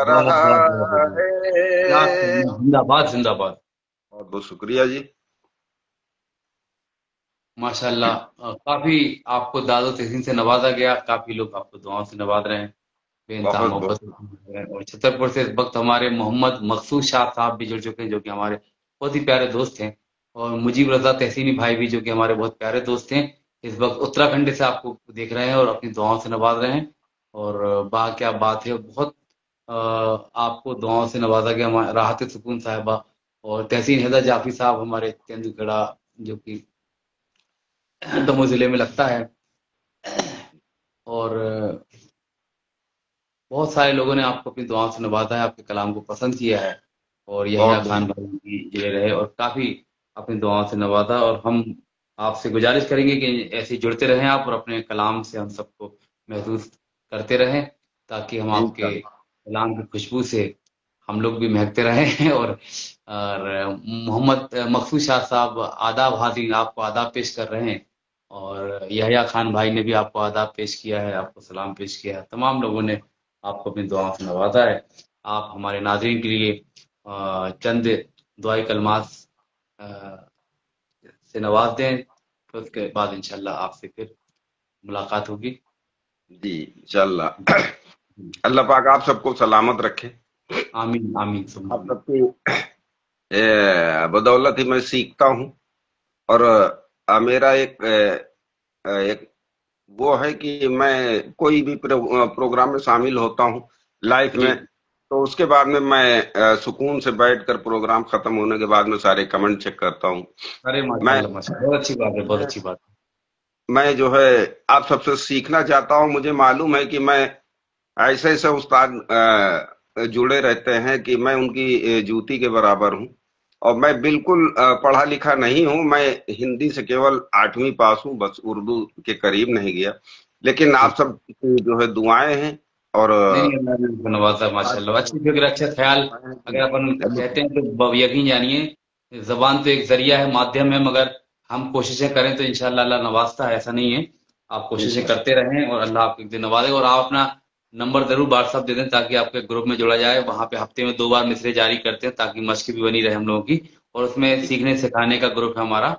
रहा है। जिंदाबाद जिंदाबाद। बहुत बहुत शुक्रिया जी। माशाल्लाह, काफी आपको दादो तहसीन से नवाजा गया, काफी लोग आपको दुआओं से नवाज रहे हैं, बेइंतहा बहुत मोहब्बत बहुत से नवाज रहे हैं। और छतरपुर से इस वक्त हमारे मोहम्मद मकसूद शाह साहब भी जुड़ चुके हैं, जो कि हमारे बहुत ही प्यारे दोस्त हैं। और मुजीब रजा तहसीनी भाई भी, जो कि हमारे बहुत प्यारे दोस्त हैं, इस वक्त उत्तराखंड से आपको देख रहे हैं और अपनी दुआओं से नवाज रहे हैं। और क्या बात है, बहुत आपको दुआओं से नवाजा गया। राहत सुकून साहिबा और तहसीन हैदर जाफी साहब, हमारे तेंदुखेड़ा, जो कि दमोह जिले में लगता है। और बहुत सारे लोगों ने आपको अपनी दुआओं से नवाजा है, आपके कलाम को पसंद किया है। और यहिया बहुत खान भाई भी जुड़े रहे और काफी अपनी दुआओं से नवाजा। और हम आपसे गुजारिश करेंगे कि ऐसे ही जुड़ते रहें आप, और अपने कलाम से हम सबको महसूस करते रहें, ताकि हम आपके इंशाल्लाह। कलाम की खुशबू से हम लोग भी महकते रहें। और मोहम्मद मकसूद शाह साहब आदाब हाजिर, आपको आदाब पेश कर रहे हैं। और यहिया खान भाई ने भी आपको आदाब पेश किया है, आपको सलाम पेश किया है। तमाम लोगों ने आपको अपनी दुआओं से नवाजा है। आप हमारे नाज़रीन के लिए चंद दुआई कलमात से नवाज दें, फिर उसके बाद इंशाल्लाह आपसे फिर मुलाकात होगी। जी इंशाल्लाह। अल्लाह पाक आप सबको सलामत रखे। आमीन आमीन सुम्मा आप आमीन। सबकी बदौलत ही मैं सीखता हूँ। और मेरा एक वो है कि मैं कोई भी प्रोग्राम में शामिल होता हूँ लाइफ जी, में, तो उसके बाद में मैं सुकून से बैठकर प्रोग्राम खत्म होने के बाद में सारे कमेंट चेक करता हूँ। अरे मैं माशाल्लाह माशाल्लाह, बहुत अच्छी बात है, बहुत अच्छी बात मैं जो है आप सबसे सीखना चाहता हूँ। मुझे मालूम है कि मैं ऐसे ऐसे उस्ताद जुड़े रहते हैं कि मैं उनकी जूती के बराबर हूँ। और मैं बिल्कुल पढ़ा लिखा नहीं हूँ। मैं हिंदी से केवल 8वीं पास हूँ, बस उर्दू के करीब नहीं गया। लेकिन है। आप सब की जो है दुआएं हैं। और नहीं नहीं, अल्लाह ने उनको नवाजा माशाल्लाह, अच्छी फिक्र, अच्छा ख्याल। अगर अपन कहते हैं तो यकीन जानिए, जबान तो एक जरिया है, माध्यम है, मगर हम कोशिशें करें तो इंशाल्लाह अल्लाह नवाजता है, ऐसा नहीं है। आप कोशिशें इंशाल्लाह। करते रहें और अल्लाह आपको एक दिन नवाजेगा। और आप अपना नंबर जरूर व्हाट्सअप दे दें, ताकि आपके ग्रुप में जोड़ा जाए। वहां पे हफ्ते में 2 बार मिसरे जारी करते हैं, ताकि मश्क भी बनी रहे हम लोगों की। और उसमें सीखने सिखाने का ग्रुप है हमारा,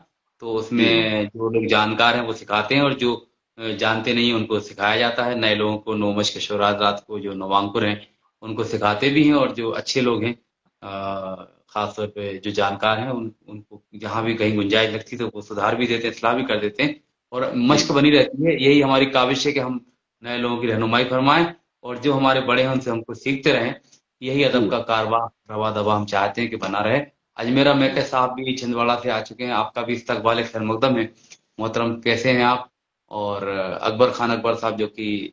तो जी उसमें जो लोग जानकार हैं वो सिखाते हैं, और जो जानते नहीं हैं उनको सिखाया जाता है। नए लोगों को नौमश के शोरात रात को जो नवांकुर हैं उनको सिखाते भी हैं। और जो अच्छे लोग हैं, खास तौर पे जो जानकार हैं, उनको जहाँ भी कहीं गुंजाइश लगती है तो वो सुधार भी देते हैं, सलाह भी कर देते हैं। और जी मश्क बनी रहती है। यही हमारी काविश है कि हम नए लोगों की रहनुमाई फरमाएं, और जो हमारे बड़े हैं उनसे हमको सीखते रहें। यही अदब जी का कारवा रवा दवा हम चाहते हैं कि बना रहे। अजमेरा मैके साहब भी छिंदवाड़ा से आ चुके हैं, आपका भी इस्तकबाल खैर मकदम है। मोहतरम, कैसे हैं आप? और अकबर खान अकबर साहब जो कि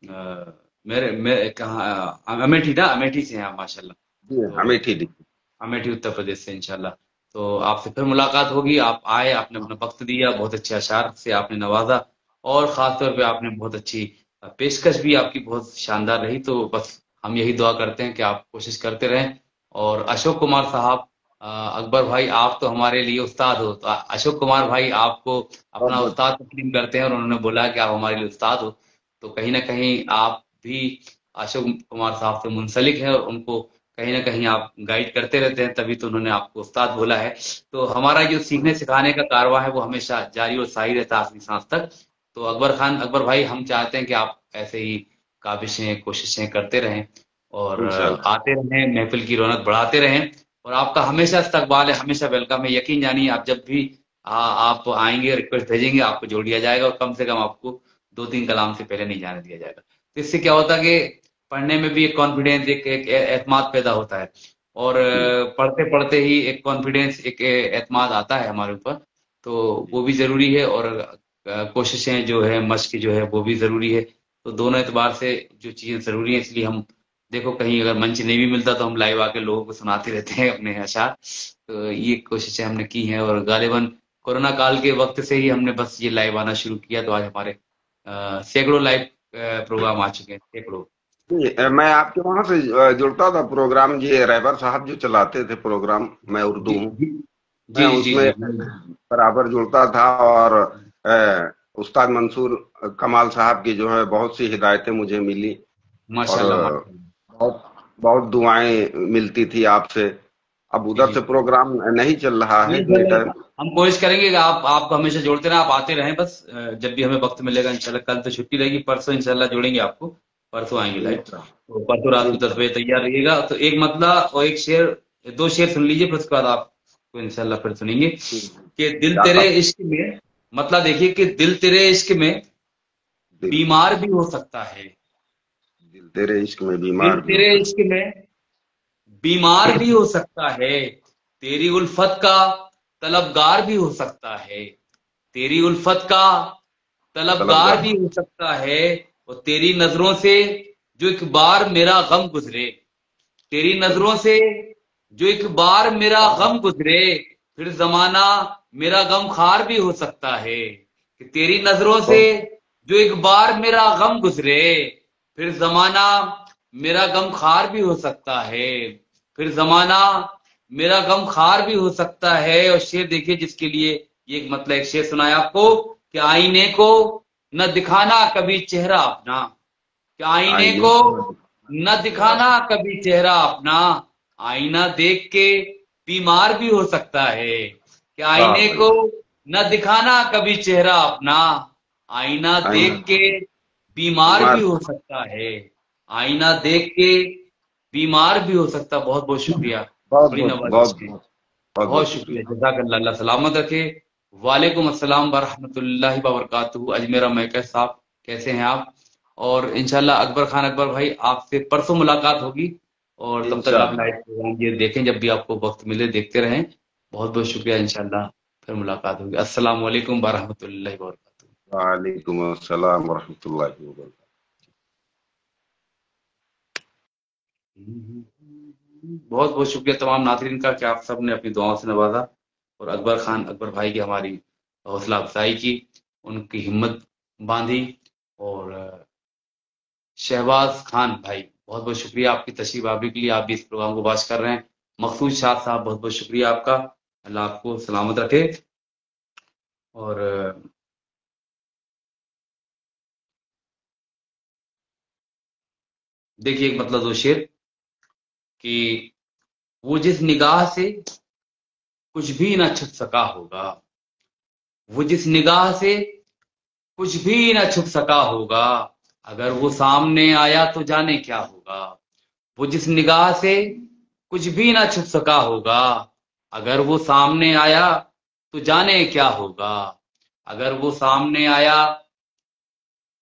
अ, मेरे कहाँ अमेठी ना, अमेठी से हैं आप माशाल्लाह। जी तो अमेठी दी। अमेठी उत्तर प्रदेश से इंशाल्लाह। तो आपसे फिर मुलाकात होगी। आप आए, आपने अपना वक्त दिया, बहुत अच्छे अशार से आपने नवाजा, और खास तौर पे आपने बहुत अच्छी पेशकश भी आपकी बहुत शानदार रही। तो बस हम यही दुआ करते हैं कि आप कोशिश करते रहें। और अशोक कुमार साहब, अकबर भाई, आप तो हमारे लिए उस्ताद हो। तो अशोक कुमार भाई आपको बहुत अपना बहुत उस्ताद तस्लीम करते हैं, और उन्होंने बोला कि आप हमारे लिए उस्ताद हो। तो कहीं ना कहीं आप भी अशोक कुमार साहब से मुंसलिक हैं, और उनको कहीं ना कहीं आप गाइड करते रहते हैं, तभी तो उन्होंने आपको उस्ताद बोला है। तो हमारा जो सीखने सिखाने का कारवां है वो हमेशा जारी और सारी रहता है आखिरी सांस तक। तो अकबर खान अकबर भाई, हम चाहते हैं कि आप ऐसे ही काबिशें कोशिशें करते रहें, और इंशाल्लाह। आते रहें, महफिल की रौनक बढ़ाते रहें। और आपका हमेशा इस्तकबाल है, हमेशा वेलकम है। यकीन जानिए, आप जब भी आप आएंगे, रिक्वेस्ट भेजेंगे, आपको जोड़ दिया जाएगा, और कम से कम आपको 2-3 कलाम से पहले नहीं जाने दिया जाएगा। तो इससे क्या होता है कि पढ़ने में भी एक कॉन्फिडेंस, एक एतमाद पैदा होता है। और पढ़ते पढ़ते ही एक कॉन्फिडेंस, एक एतमाद आता है हमारे ऊपर। तो वो भी जरूरी है, और कोशिशें जो है, मश्क जो है, वो भी जरूरी है। तो दोनों एतबार से जो चीजें जरूरी है, इसलिए हम देखो, कहीं अगर मंच नहीं भी मिलता तो हम लाइव आके लोगों को सुनाते रहते हैं अपने अशार। तो ये कोशिशें हमने की हैं, और गालिबन कोरोना काल के वक्त से ही हमने बस ये लाइव आना शुरू किया। तो आज हमारे सैकड़ों लाइव प्रोग्राम आ चुके हैं, सैकड़ों। जी, मैं आपके वहां से जुड़ता था प्रोग्राम, ये रहबर साहब जो चलाते थे प्रोग्राम, मैं उर्दू जी हूँ, जी मैं जी जी उसमें जी। बराबर जुड़ता था। और उस्ताद मंसूर कमाल साहब की जो है बहुत सी हिदायतें मुझे मिली। और माशाल्लाह माशाल्लाह। बहुत बहुत दुआएं मिलती थी आपसे। अब जी उधर जी से जी। प्रोग्राम नहीं चल रहा नहीं है इंशाल्लाह, लेकिन। हम कोशिश करेंगे कि आपको हमेशा जोड़ते रहें, आप आते रहें बस। जब भी हमें वक्त मिलेगा इंशाल्लाह। कल तो छुट्टी रहेगी, परसों इंशाल्लाह जोड़ेंगे आपको। परसों आएंगे लाइव। तो परसों रात को 10 बजे तैयार रहिएगा। तो एक मतला और एक शेर, 2 शेर सुन लीजिए, फिर उसके बाद आपको इंशाल्लाह फिर सुनेंगे कि दिल क्या तेरे था? इश्क में, मतलब देखिए कि दिल तेरे इश्क में दिल बीमार भी हो सकता है। दिल तेरे इश्क में दिल बीमार भी हो तेरे सकता। इश्क में बीमार भी हो सकता है। तेरी उल्फत का तलबगार भी हो सकता है। तेरी उल्फत का तलबगार तलबगार। भी हो सकता है। और तेरी नजरों से जो एक बार मेरा गम गुजरे, तेरी नजरों से जो एक बार मेरा गम गुजरे, फिर जमाना मेरा गम खार भी हो सकता है। कि तेरी नजरों से जो एक बार मेरा गम गुजरे, फिर जमाना मेरा गम खार भी हो सकता है। फिर जमाना मेरा गम खार भी हो सकता है। और शेर देखिए जिसके लिए ये एक मतलब एक शेर सुनाया आपको, कि आईने को न दिखाना कभी चेहरा अपना, कि आईने आईने को को न न दिखाना चेहरा। दिखाना कभी चेहरा अपना, आईना देख के बीमार भी हो सकता है। कि वाह आईने भाई। को न दिखाना कभी चेहरा अपना, आईना आईना देख के बीमार भी बीमार। हो सकता है। आईना देख के बीमार भी हो सकता। बहुत बहुत शुक्रिया, बहुत बड़ी बहुत नवाजिश बहुत है। बहुत बहुत बहुत बहुत शुक्रिया, शुक्रिया। जज़ाकल्लाह, अल्लाह सलामत रखे। वालेकुम अस्सलाम वरहमतुल्लाहि वबरकातुहू। अजमेरा मैकर साहब, कैसे हैं आप? और इंशाल्लाह अकबर खान अकबर भाई, आपसे परसों मुलाकात होगी। और तब तक आप इंशाल्लाह। लाइव प्रोग्राम ये देखें, जब भी आपको वक्त मिले देखते रहें। बहुत बहुत शुक्रिया, इंशाल्लाह फिर मुलाकात होगी। अस्सलाम वालेकुम वरहमतुल्लाहि वबरकातुहू। वालेकुम अस्सलाम वरहमतुल्लाहि वबरकातुहू। बहुत बहुत शुक्रिया तमाम नाज़रीन का, कि आप सब ने अपनी दुआओं से नवाजा, और अकबर खान अकबर भाई की हमारी हौसला अफजाई की, उनकी हिम्मत बांधी। और शहबाज खान भाई, बहुत बहुत शुक्रिया आपकी तशरीफ आवी के लिए। आप भी इस प्रोग्राम को वॉच कर रहे हैं। मकसूद शाह साहब, बहुत बहुत शुक्रिया आपका। अल्लाह आपको सलामत रखे। और देखिए एक मतलब दो शेर, कि वो जिस निगाह से कुछ भी ना छुप सका होगा, वो जिस निगाह से कुछ भी ना छुप सका होगा, अगर वो सामने आया तो जाने क्या होगा। वो जिस निगाह से कुछ भी ना छुप सका होगा, अगर वो सामने आया तो जाने क्या होगा। अगर वो सामने आया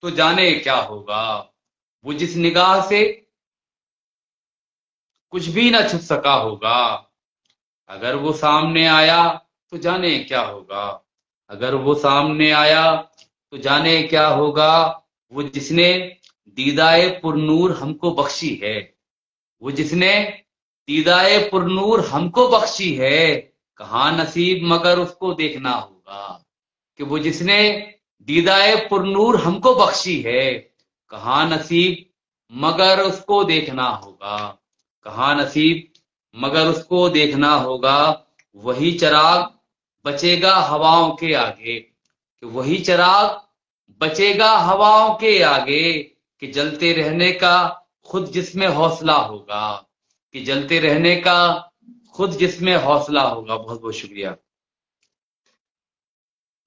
तो जाने क्या होगा। वो जिस निगाह से कुछ भी ना छुप सका होगा, अगर वो सामने आया तो जाने क्या होगा। अगर वो सामने आया तो जाने क्या होगा वो जिसने दीदाए पुरनूर हमको बख्शी है, वो जिसने दीदाए पुरनूर हमको बख्शी है, कहाँ नसीब मगर उसको देखना होगा। कि वो जिसने दीदाए पुरनूर हमको बख्शी है, कहाँ नसीब मगर उसको देखना होगा, कहाँ नसीब मगर उसको देखना होगा। वही चिराग बचेगा हवाओं के आगे, कि वही चिराग बचेगा हवाओं के आगे, कि जलते रहने का खुद जिसमें हौसला होगा, कि जलते रहने का खुद जिसमें हौसला होगा। बहुत बहुत शुक्रिया।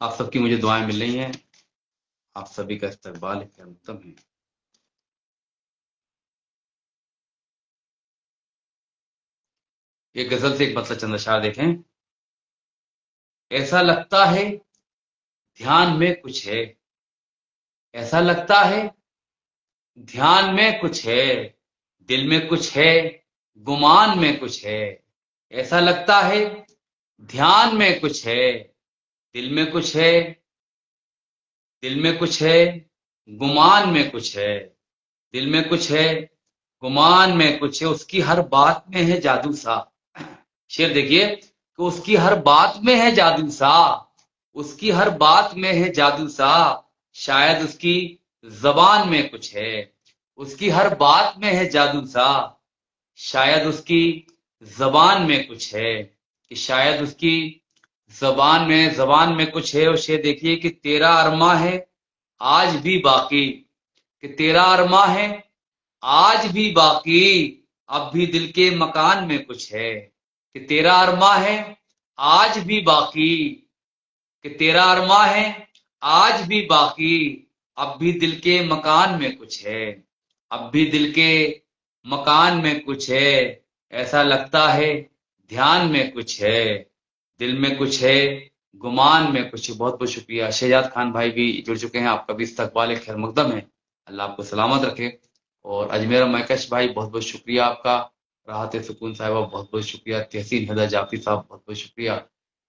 आप सबकी मुझे दुआएं मिल रही हैं, आप सभी का इस्तकबाल है, उत्तम है। एक गजल से एक मतलब चंद अशआर देखें। ऐसा लगता है ध्यान में कुछ है, ऐसा लगता है ध्यान में कुछ है, दिल में कुछ है, गुमान में कुछ है। ऐसा लगता है ध्यान में कुछ है, दिल में कुछ है, दिल में कुछ है, गुमान में कुछ है। दिल में कुछ है, गुमान में कुछ है, उसकी हर बात में है जादू सा। शेर देखिए कि उसकी हर बात में है जादू सा, उसकी हर बात में है जादू सा, शायद उसकी जबान में कुछ है। उसकी हर बात में है जादू सा, शायद उसकी जबान में कुछ है, कि शायद उसकी जबान में कुछ है। और शेर देखिए कि तेरा अरमा है आज भी बाकी, कि तेरा अरमा है आज भी बाकी, अब भी दिल के मकान में कुछ है। कि तेरा अरमा है आज भी बाकी, कि तेरा अरमा है आज भी बाकी, अब भी दिल के मकान में कुछ है, अब भी दिल के मकान में कुछ है। ऐसा लगता है ध्यान में कुछ है, दिल में कुछ है, गुमान में कुछ है। बहुत बहुत शुक्रिया। शहजाद खान भाई भी जुड़ चुके हैं, आपका भी इस्तकबाल खैर मकदम है, अल्लाह आपको सलामत रखे। और अजमेर मैकश भाई बहुत बहुत शुक्रिया आपका। राहत सुकून साहिबा बहुत बहुत शुक्रिया। तहसीन हैदर जाफरी साहब बहुत बहुत शुक्रिया।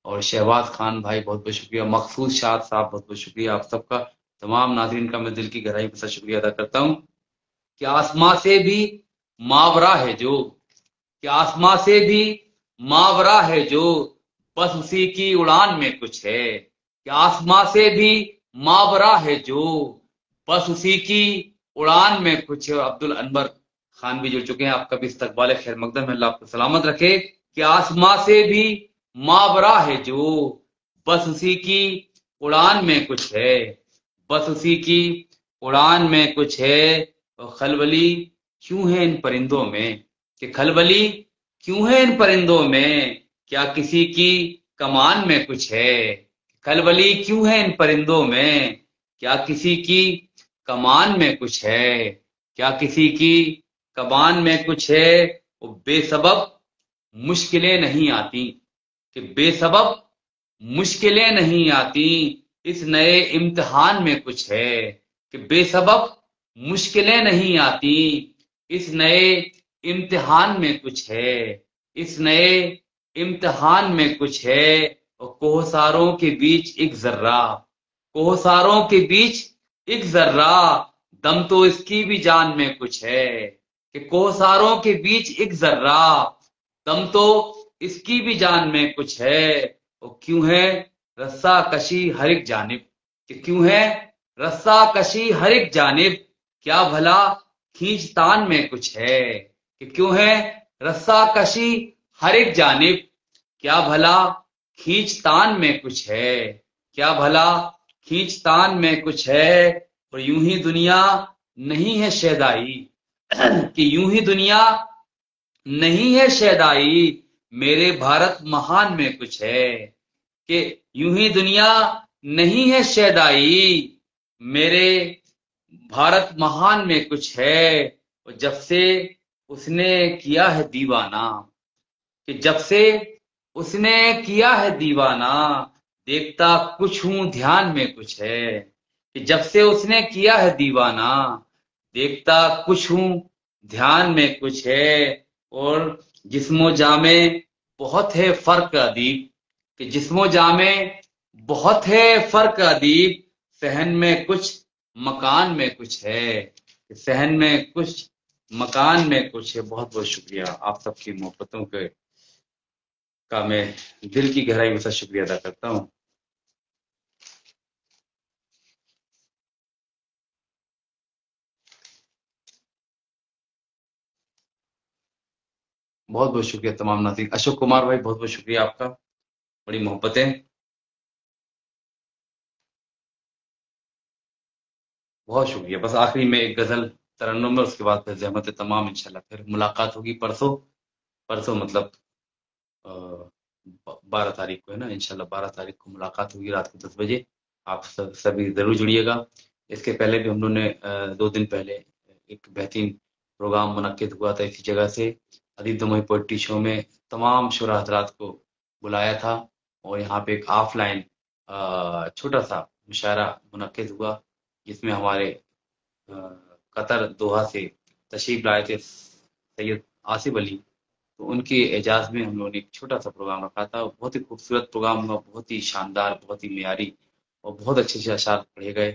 और शहबाज खान भाई बहुत बहुत शुक्रिया। मकसूद शाद साहब बहुत बहुत शुक्रिया आप सबका। तमाम नाज़रीन का मैं दिल की गहराई से शुक्रिया अदा करता हूँ। कि आसमां से भी मावरा है जो, कि आसमां से भी मावरा है जो, बस उसी की उड़ान में कुछ है। कि आसमां से भी मावरा है जो, बस उसी की उड़ान में कुछ है। अब्दुल अनवर खान भी जुड़ चुके हैं, आपका भी इस्तकबाल खैर मकदम है, अल्लाह आपको सलामत रखे। कि आसमां से भी मावरा है जो, बस उसी की उड़ान में कुछ है, बस उसी की उड़ान में कुछ है। और खलबली क्यों है इन परिंदों में, कि खलबली क्यों है इन परिंदों में, क्या किसी की कमान में कुछ है। खलबली क्यों है इन परिंदों में, क्या किसी की कमान में कुछ है, क्या किसी की कमान में कुछ है। वो बेसबब मुश्किलें नहीं आती, कि बेसबब मुश्किलें नहीं आती, इस नए इम्तिहान में कुछ है। कि बेसबब मुश्किलें नहीं आती, इस नए इम्तिहान में कुछ है, इस नए इम्तिहान में कुछ है। और कोहसारों के बीच एक जर्रा, कोहसारों के बीच एक जर्रा, दम तो इसकी भी जान में कुछ है। कि कोहसारों के बीच एक जर्रा, दम तो इसकी भी जान में कुछ है। और क्यों है रस्सा कशी हर एक जानिब, कि क्यों है रस्सा कशी हर एक जानिब, क्या भला खींचतान में कुछ है। कि क्यों है रस्सा कशी हर एक जानिब, क्या भला खींचतान में कुछ है, क्या भला खींचतान में कुछ है। और यूं ही दुनिया नहीं है शैदाई, कि यूं ही दुनिया नहीं है शैदाई, मेरे भारत महान में कुछ है। कि यूं ही दुनिया नहीं है शैदाई, मेरे भारत महान में कुछ है। और जब से उसने किया है दीवाना, कि जब से उसने किया है दीवाना, देखता कुछ हूं ध्यान में कुछ है। कि जब से उसने किया है दीवाना, देखता कुछ हूं ध्यान में कुछ है। और जिस्मो जामे बहुत है फर्क अदीब, कि जिस्मो जामे बहुत है फर्क अदीब, सहन में कुछ मकान में कुछ है, सहन में कुछ मकान में कुछ है। बहुत बहुत शुक्रिया आप सबकी मोहब्बतों के का मैं दिल की गहराई में से शुक्रिया अदा करता हूँ। बहुत बहुत शुक्रिया तमाम नाज़रीन। अशोक कुमार भाई बहुत बहुत शुक्रिया आपका, बड़ी मोहब्बतें। बहुत शुक्रिया। बस आखिरी में एक गजल तरन्नुम है, उसके बाद फिर ज़हमत तमाम इंशाल्लाह फिर मुलाकात होगी परसों। परसों मतलब 12 तारीख को है ना, इंशाल्लाह 12 तारीख को मुलाकात होगी रात को 10 बजे। आप सभी जरूर जुड़िएगा। इसके पहले भी हम लोगों ने 2 दिन पहले एक बेहतरीन प्रोग्राम मुनक्किद हुआ था इसी जगह से, अदीब दमोही पोएट्री शो में तमाम शुरा हजरात को बुलाया था, और यहाँ पे एक ऑफलाइन छोटा सा मुशायरा मुनक्किद हुआ, जिसमें हमारे अ, कतर दोहा से तशरीफ लाए थे सैयद आसिफ अली। तो उनके एजाज़ में हम लोगों ने एक छोटा सा प्रोग्राम रखा था। बहुत ही खूबसूरत प्रोग्राम हुआ, बहुत ही शानदार, बहुत ही मेयारी, और बहुत अच्छे से अशार पढ़े गए।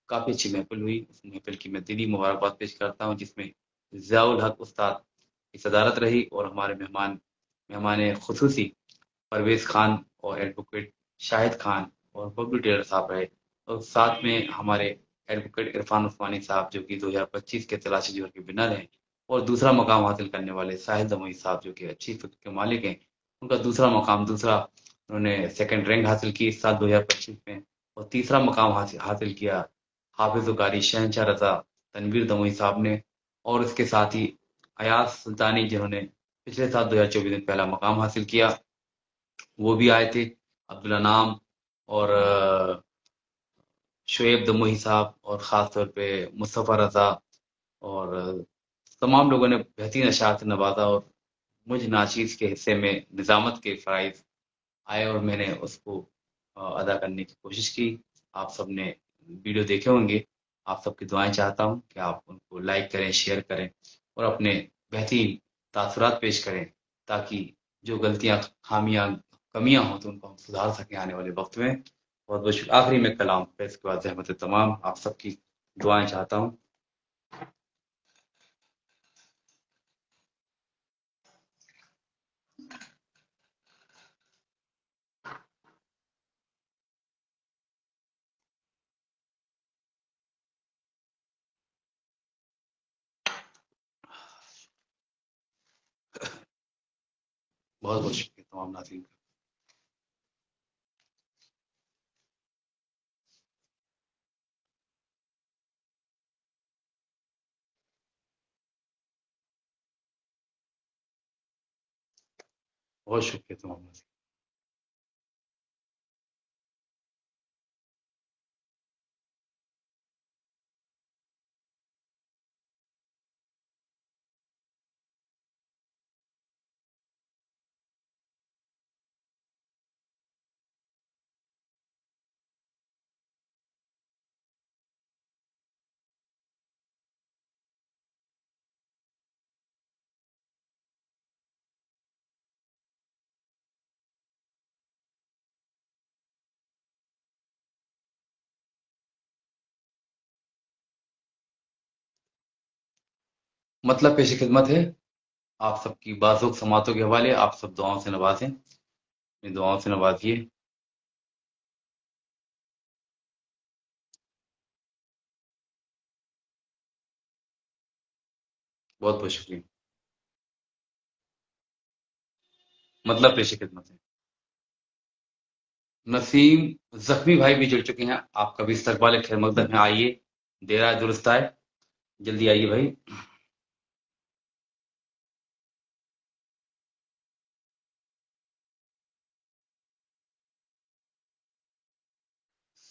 काफ़ी अच्छी महफिल हुई। उस महफिल की मैं दिली मुबारकबाद पेश करता हूँ, जिसमें ज़ियाउल हक उस्ताद की सदारत रही, और हमारे मेहमान खुसूसी परवेज़ खान और एडवोकेट शाहिद खान और बबलू टेलर साहब रहे। और साथ में हमारे एडवोकेट इरफान उस्मानी साहब, जो कि 2025 के तलाशी जोहर के विनर हैं, और दूसरा मकाम हासिल करने वाले साहिल दमोही साहब, जो कि अच्छी फिक्र के मालिक हैं। उनका दूसरा मकाम, उन्होंने सेकंड रैंक हासिल की इस साल 2025 में। और तीसरा मकाम हासिल किया हाफिज कारी शहनशाह रजा तनवीर दमोही साहब ने। और इसके साथ ही अयाज सुल्तानी, जिन्होंने पिछले साल 2024 में पहला मकाम हासिल किया, वो भी आए थे। अब्दुल्ला नाम और शुएब दमोही साहब, और ख़ास तौर पे मुस्तफ़ा रज़ा, और तमाम लोगों ने बेहतरीन अशार से नवाजा। और मुझ नाचीज़ के हिस्से में निज़ामत के फ़राइज़ आए, और मैंने उसको अदा करने की कोशिश की। आप सब ने वीडियो देखे होंगे। आप सबकी दुआएं चाहता हूँ कि आप उनको लाइक करें, शेयर करें, और अपने बेहतरीन तासुरात पेश करें, ताकि जो गलतियाँ, खामियां, कमियां हों, तो उनको हम सुधार सकें आने वाले वक्त में। बहुत बहुत आखिरी में कलाम, फिर इसके बाद जहमत तमाम। आप सबकी दुआएं चाहता हूँ। बहुत बहुत शुक्रिया तमाम नाज़रीन का। बहुत शुक्रिया तमाम नाज़रीन। मतलब पेश खिदमत है आप सबकी बाज़ुक समातों के हवाले। आप सब दुआओं से नवाजें, अपनी दुआओं से नवाजिए। बहुत बहुत शुक्रिया। मतलब पेश खिदमत है। नसीम जख्मी भाई भी जुड़ चुके हैं। आपका भी इस्तकबाल खैर मकदम है। आइए, देर आए दुरुस्त आए, जल्दी आइए भाई।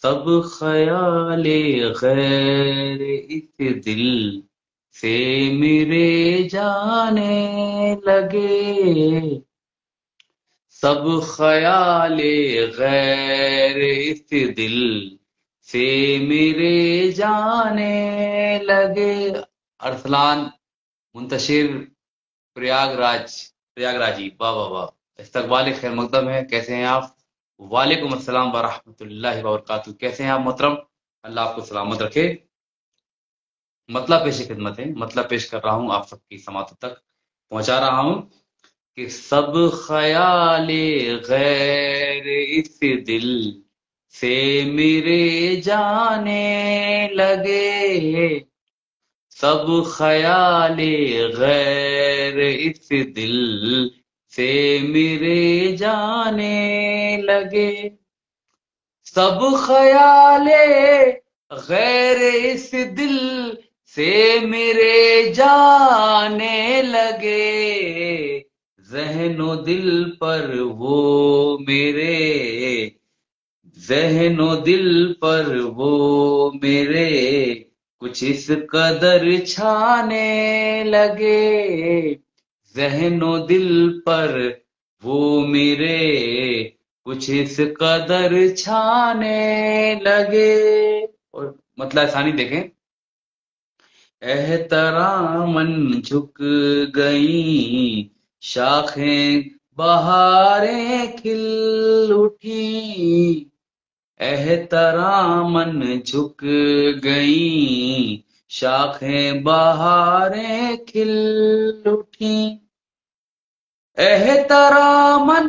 सब ख्याले गैर इस दिल से मेरे जाने लगे, सब ख्याले गैर इस दिल से मेरे जाने लगे। अरसलान मुंतशिर प्रयागराजी, वाह वाह वाह। इस्तकबाल खैर मकदम है। कैसे हैं आप? वालेकुम अस्सलाम व रहमतुल्लाहि व बरकातहू। कैसे हैं आप मोहतरम? अल्लाह आपको सलामत रखे। मतलब पेश खिदमत है, मतलब पेश कर रहा हूं, आप सबकी समातों तक पहुंचा रहा हूं कि सब ख्याले गैर इस दिल से मेरे जाने लगे, सब ख्याले गैर इस दिल से मेरे जाने लगे, सब ख्याले गैर इस दिल से मेरे जाने लगे, ज़हनो दिल पर वो मेरे, ज़हनो दिल पर वो मेरे कुछ इस कदर छाने लगे, ज़हनो दिल पर वो मेरे कुछ इस कदर छाने लगे। और मतलब आसानी देखें, एहतरामन झुक गई शाखें बहारें खिल उठी, एहतरामन झुक गई शाखें बहारें खिल उठी, एहतरामन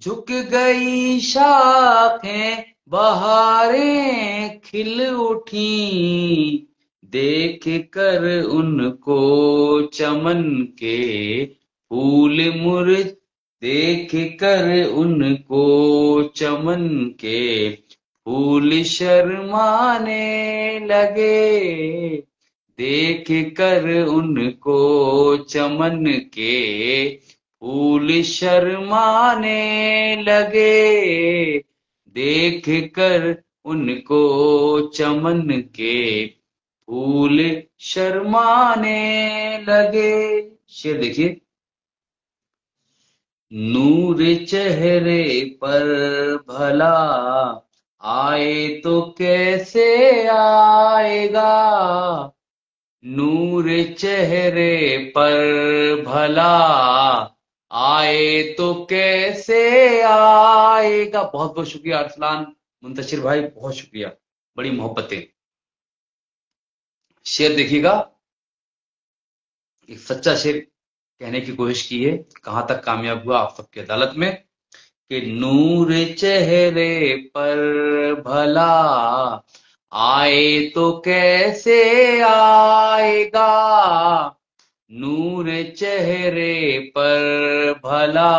झुक गई शाखें बहारें खिल उठी, देख कर उनको चमन के फूल मुरझ, देख कर उनको चमन के फूल शर्माने लगे, देख कर उनको चमन के फूल शर्माने लगे, देख कर उनको चमन के फूल शर्माने लगे। शेर देखिए, नूर चेहरे पर भला आए तो कैसे आएगा, नूर चेहरे पर भला आए तो कैसे आएगा। बहुत बहुत शुक्रिया अरसलान मुंतशिर भाई, बहुत शुक्रिया, बड़ी मोहब्बतें। शेर देखिएगा, एक सच्चा शेर कहने की कोशिश की है, कहां तक कामयाब हुआ आप सबकी अदालत में, कि नूर चेहरे पर भला आए तो कैसे आएगा, नूर चेहरे पर भला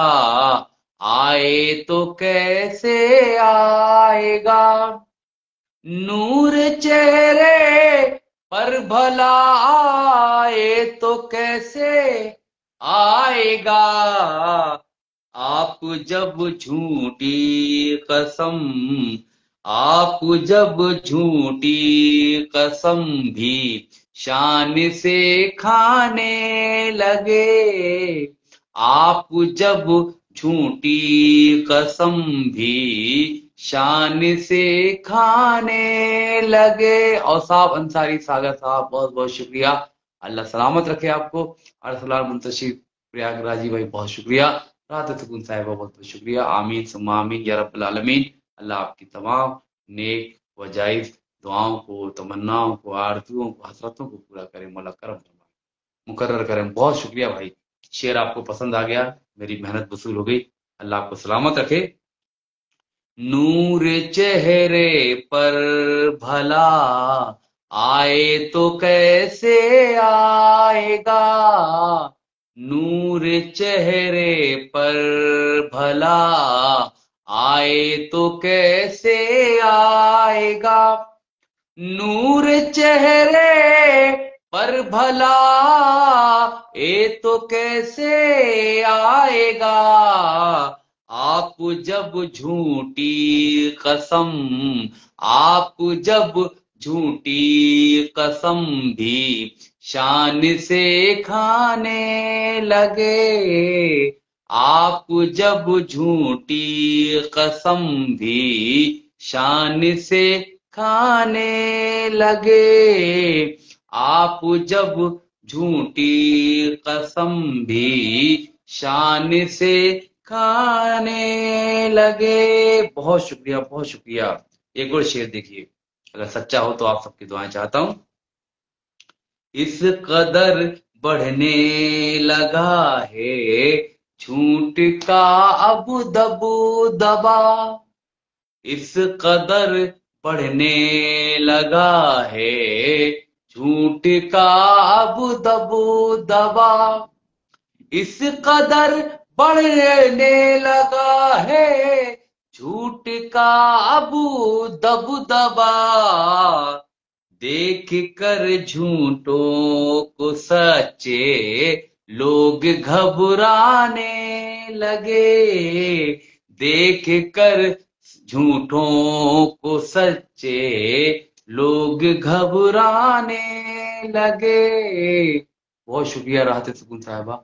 आए तो कैसे आएगा, नूर चेहरे पर भला आए तो कैसे आएगा, आप जब झूठी कसम, आप जब झूठी कसम भी शान से खाने लगे, आप जब झूठी कसम भी शान से खाने लगे। और साहब अंसारी सागर साहब, बहुत बहुत शुक्रिया, अल्लाह सलामत रखे आपको। अरसलान मुंतशिर प्रयागराजी भाई, बहुत शुक्रिया। राहत सुकून साहिबा, बहुत बहुत शुक्रिया। आमीन सुम्मा आमीन या रब्बल आलमीन। अल्लाह आपकी तमाम नेक व जायज दुआओं को, तमन्नाओं को, आरजुओं को, हसरतों को पूरा करें, मौला करम मुकर्रर करें। बहुत शुक्रिया भाई, शेर आपको पसंद आ गया, मेरी मेहनत वसूल हो गई। अल्लाह आपको सलामत रखे। नूर चेहरे पर भला आए तो कैसे आएगा, नूर चेहरे पर भला आए तो कैसे आएगा, नूर चेहरे पर भला ए तो कैसे आएगा, आप जब झूठी कसम, आप जब झूठी कसम भी शान से खाने लगे, आप जब झूठी कसम भी शान से खाने लगे, आप जब झूठी कसम भी शान से खाने लगे। बहुत शुक्रिया, बहुत शुक्रिया। एक और शेर देखिए, अगर सच्चा हो तो आप सबकी दुआएं चाहता हूं। इस कदर बढ़ने लगा है झूठ का अब दबो दबा, इस कदर बढ़ने लगा है झूठ का अब दबो दबा, इस कदर बढ़ने लगा है झूठ का अब दबदबा, देख कर झूठों को सच्चे लोग घबराने लगे, देख कर झूठों को सच्चे लोग घबराने लगे। बहुत शुक्रिया राहत सुकून साहिबा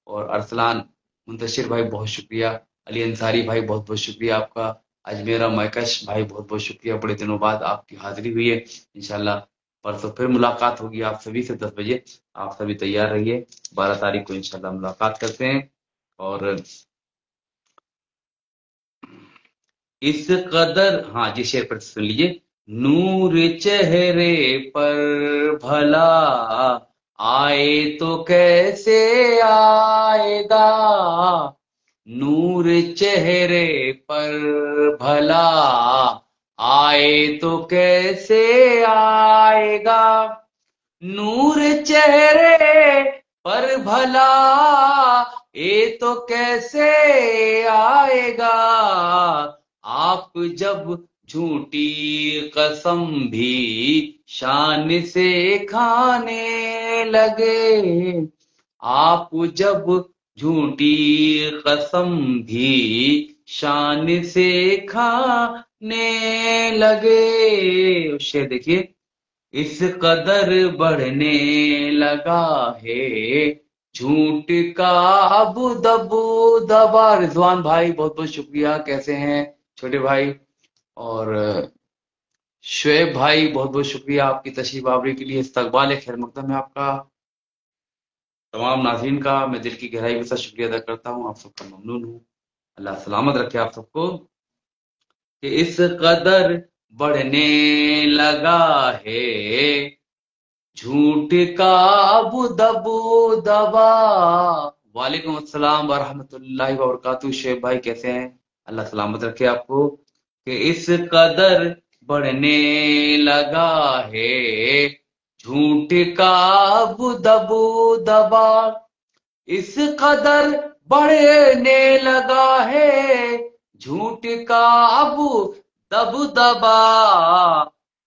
और अरसलान मुंतशिर भाई, बहुत शुक्रिया। अली अंसारी भाई, बहुत बहुत शुक्रिया आपका। अजमेरा मैकश भाई, बहुत बहुत शुक्रिया, बड़े दिनों बाद आपकी हाजिरी हुई है। इंशाल्लाह परसों फिर मुलाकात होगी आप सभी से 10 बजे। आप सभी तैयार रहिए, 12 तारीख को इंशाल्लाह मुलाकात करते हैं। और इस कदर, हाँ जी, शेर पर सुन लीजिए। नूर चेहरे पर भला आए तो कैसे आएगा, नूर चेहरे पर भला आए तो कैसे आएगा, नूर चेहरे पर भला ये तो कैसे आएगा, आप जब झूठी कसम भी शान से खाने लगे, आप जब झूठी कसम भी शान से खाने लगे। शेर देखिए। इस कदर बढ़ने लगा है झूठ का अब दबो दबा। रिजवान भाई, बहुत बहुत शुक्रिया, कैसे हैं छोटे भाई। और शुएब भाई, बहुत बहुत शुक्रिया आपकी तशरीफ आवरी के लिए। इस्तकबाल खैर मकदम है आपका। तमाम नाज़रीन का मैं दिल की गहराई के साथ शुक्रिया अदा करता हूँ, आप सबका ममनून हूँ। अल्लाह सलामत रखे आप सबको। कि इस कदर बढ़ने लगा है झूठ का अब दबो दबा। वालेकुम अस्सलाम वरहमतुल्लाहि वबरकातुहू। शेख भाई कैसे हैं, अल्लाह सलामत रखे आपको। कि इस कदर बढ़ने लगा है झूठ का अब दबो दबा, इस कदर बढ़ने लगा है झूठ का अब दबदबा,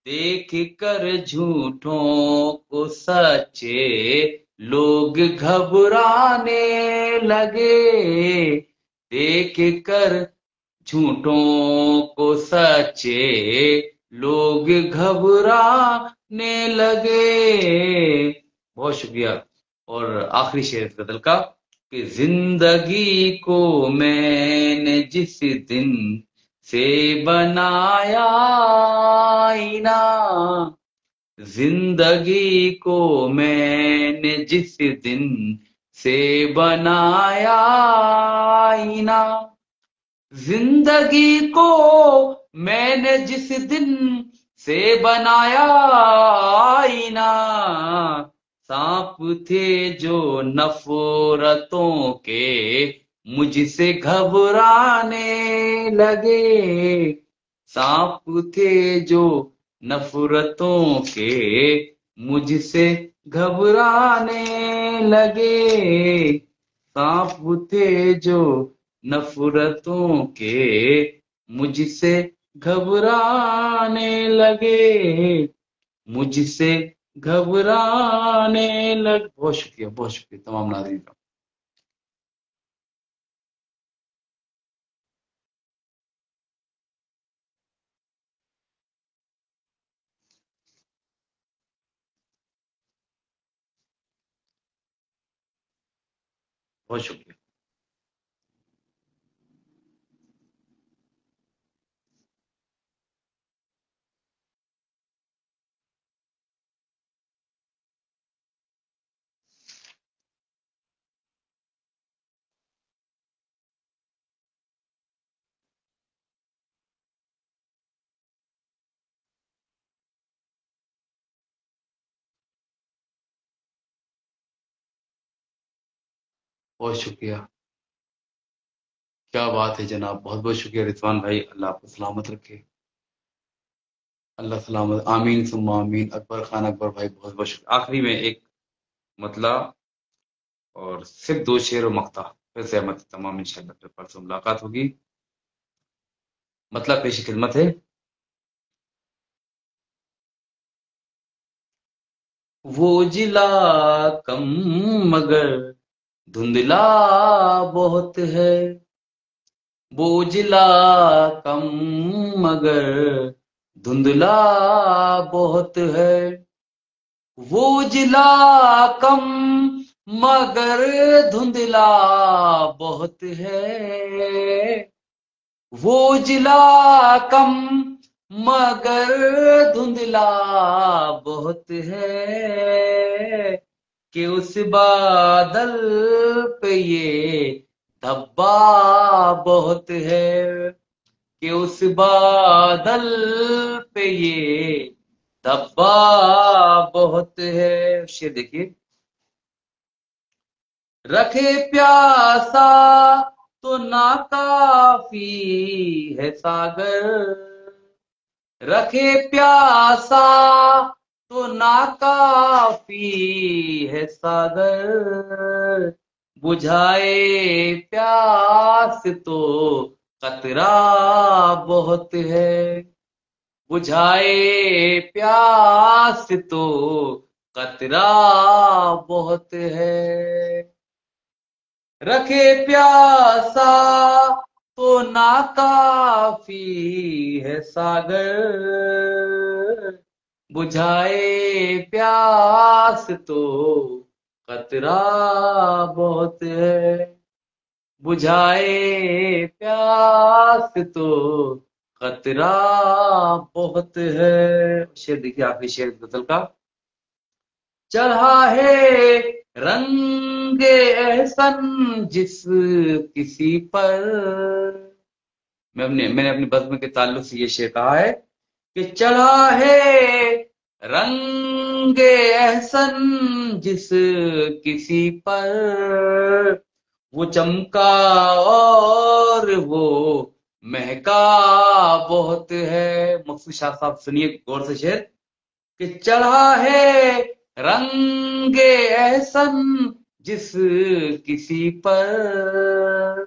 देख कर झूठों को सच्चे लोग घबराने लगे, देख कर झूठों को सच्चे लोग घबराने लगे। बहुत शुक्रिया। और आखिरी शेर इस गजल का कि जिंदगी को मैंने जिस दिन से बनाया आईना, जिंदगी को मैंने जिस दिन से बनाया आईना, जिंदगी को मैंने जिस दिन से बनाया आईना, सांप थे जो नफरतों के मुझसे घबराने लगे, सांप थे जो नफरतों के मुझसे घबराने लगे, सांप थे जो नफरतों के मुझसे घबराने लगे, मुझसे घबराने लग। बहुत शुक्रिया, बहुत शुक्रिया तमाम नाज़रीन का। बहुत शुक्रिया। बहुत शुक्रिया, क्या बात है जनाब, बहुत बहुत शुक्रिया रिजवान भाई, अल्लाह आपको सलामत रखे, अल्लाह सलामत, आमीन सुम्मा आमीन। अकबर खान अकबर भाई बहुत बहुत शुक्रिया। आखिरी में एक मतला और सिर्फ 2 शेर और मक्ता, फिर सहमत तमाम, इंशाल्लाह फिर परसों मुलाकात होगी। मतलब पेश खिदमत है। वो जिला कम मगर धुंधला बहुत है, वो जिला कम मगर धुंधला बहुत है, वो जिला कम मगर धुंधला बहुत है, वो जिला कम मगर धुंधला बहुत है, कि उस बादल पे ये धब्बा बहुत है, कि उस बादल पे ये धब्बा बहुत है। शेर देखिए, रखे प्यासा तो नाकाफी है सागर, रखे प्यासा तो नाकाफी है सागर, बुझाए प्यास तो कतरा बहुत है, बुझाए प्यास तो कतरा बहुत है, रखे प्यासा तो नाकाफी है सागर, बुझाए प्यास तो कतरा बहुत है, बुझाए प्यास तो कतरा बहुत है। शेर देखिए, आखिरी शेर गजल का, चढ़ा है रंगे एहसन जिस किसी पर, मैंने अपनी बज़्म के ताल्लुक से ये शेर कहा है कि चढ़ा है रंगे एहसन जिस किसी पर, वो चमका और वो महका बहुत है। मकसूद शाह साहब सुनिए गौर से शेर, कि चढ़ा है रंगे एहसन जिस किसी पर,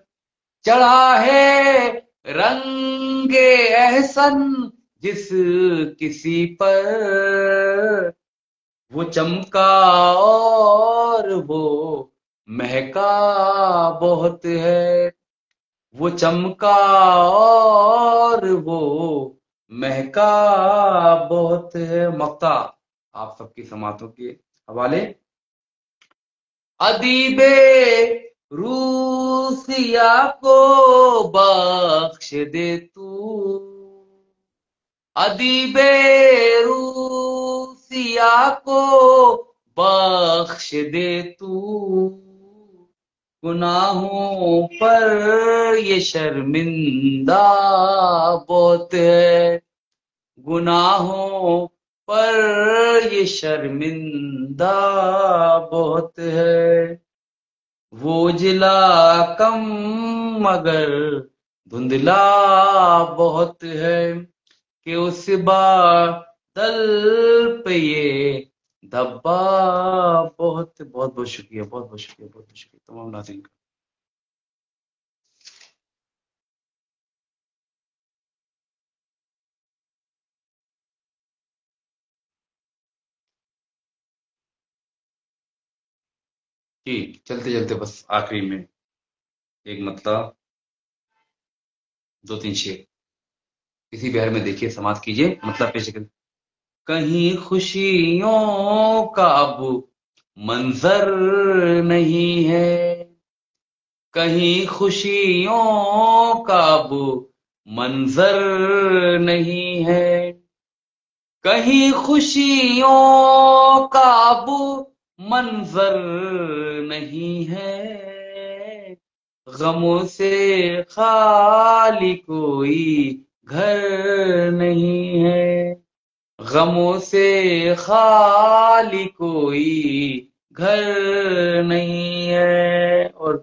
चढ़ा है रंगे एहसन जिस किसी पर, वो चमका और वो महका बहुत है, वो चमका और वो महका बहुत है। मक्ता आप सबकी समातों के हवाले। अदीबे रूसिया को बख्श दे तू, अदीबे रूसिया को बख्श दे तू, गुनाहों पर ये शर्मिंदा बहुत है, गुनाहों पर ये शर्मिंदा बहुत है, वो जिला कम मगर धुंधला बहुत है, कि उस बादल पे ये धब्बा बहुत बहुत बहुत शुक्रिया, बहुत बहुत शुक्रिया, बहुत बहुत शुक्रिया तमाम नाज़रीन का। जी चलते चलते बस आखिरी में एक मतलब 2-3 शेर इसी बहर में देखिए, समाज कीजिए, मतलब पेश कर। कहीं खुशियों का अब मंजर नहीं है, कहीं खुशियों का अब मंजर नहीं है, कहीं खुशियों का अब मंजर नहीं है, गमों से खाली कोई घर नहीं है, गमों से खाली कोई घर नहीं है। और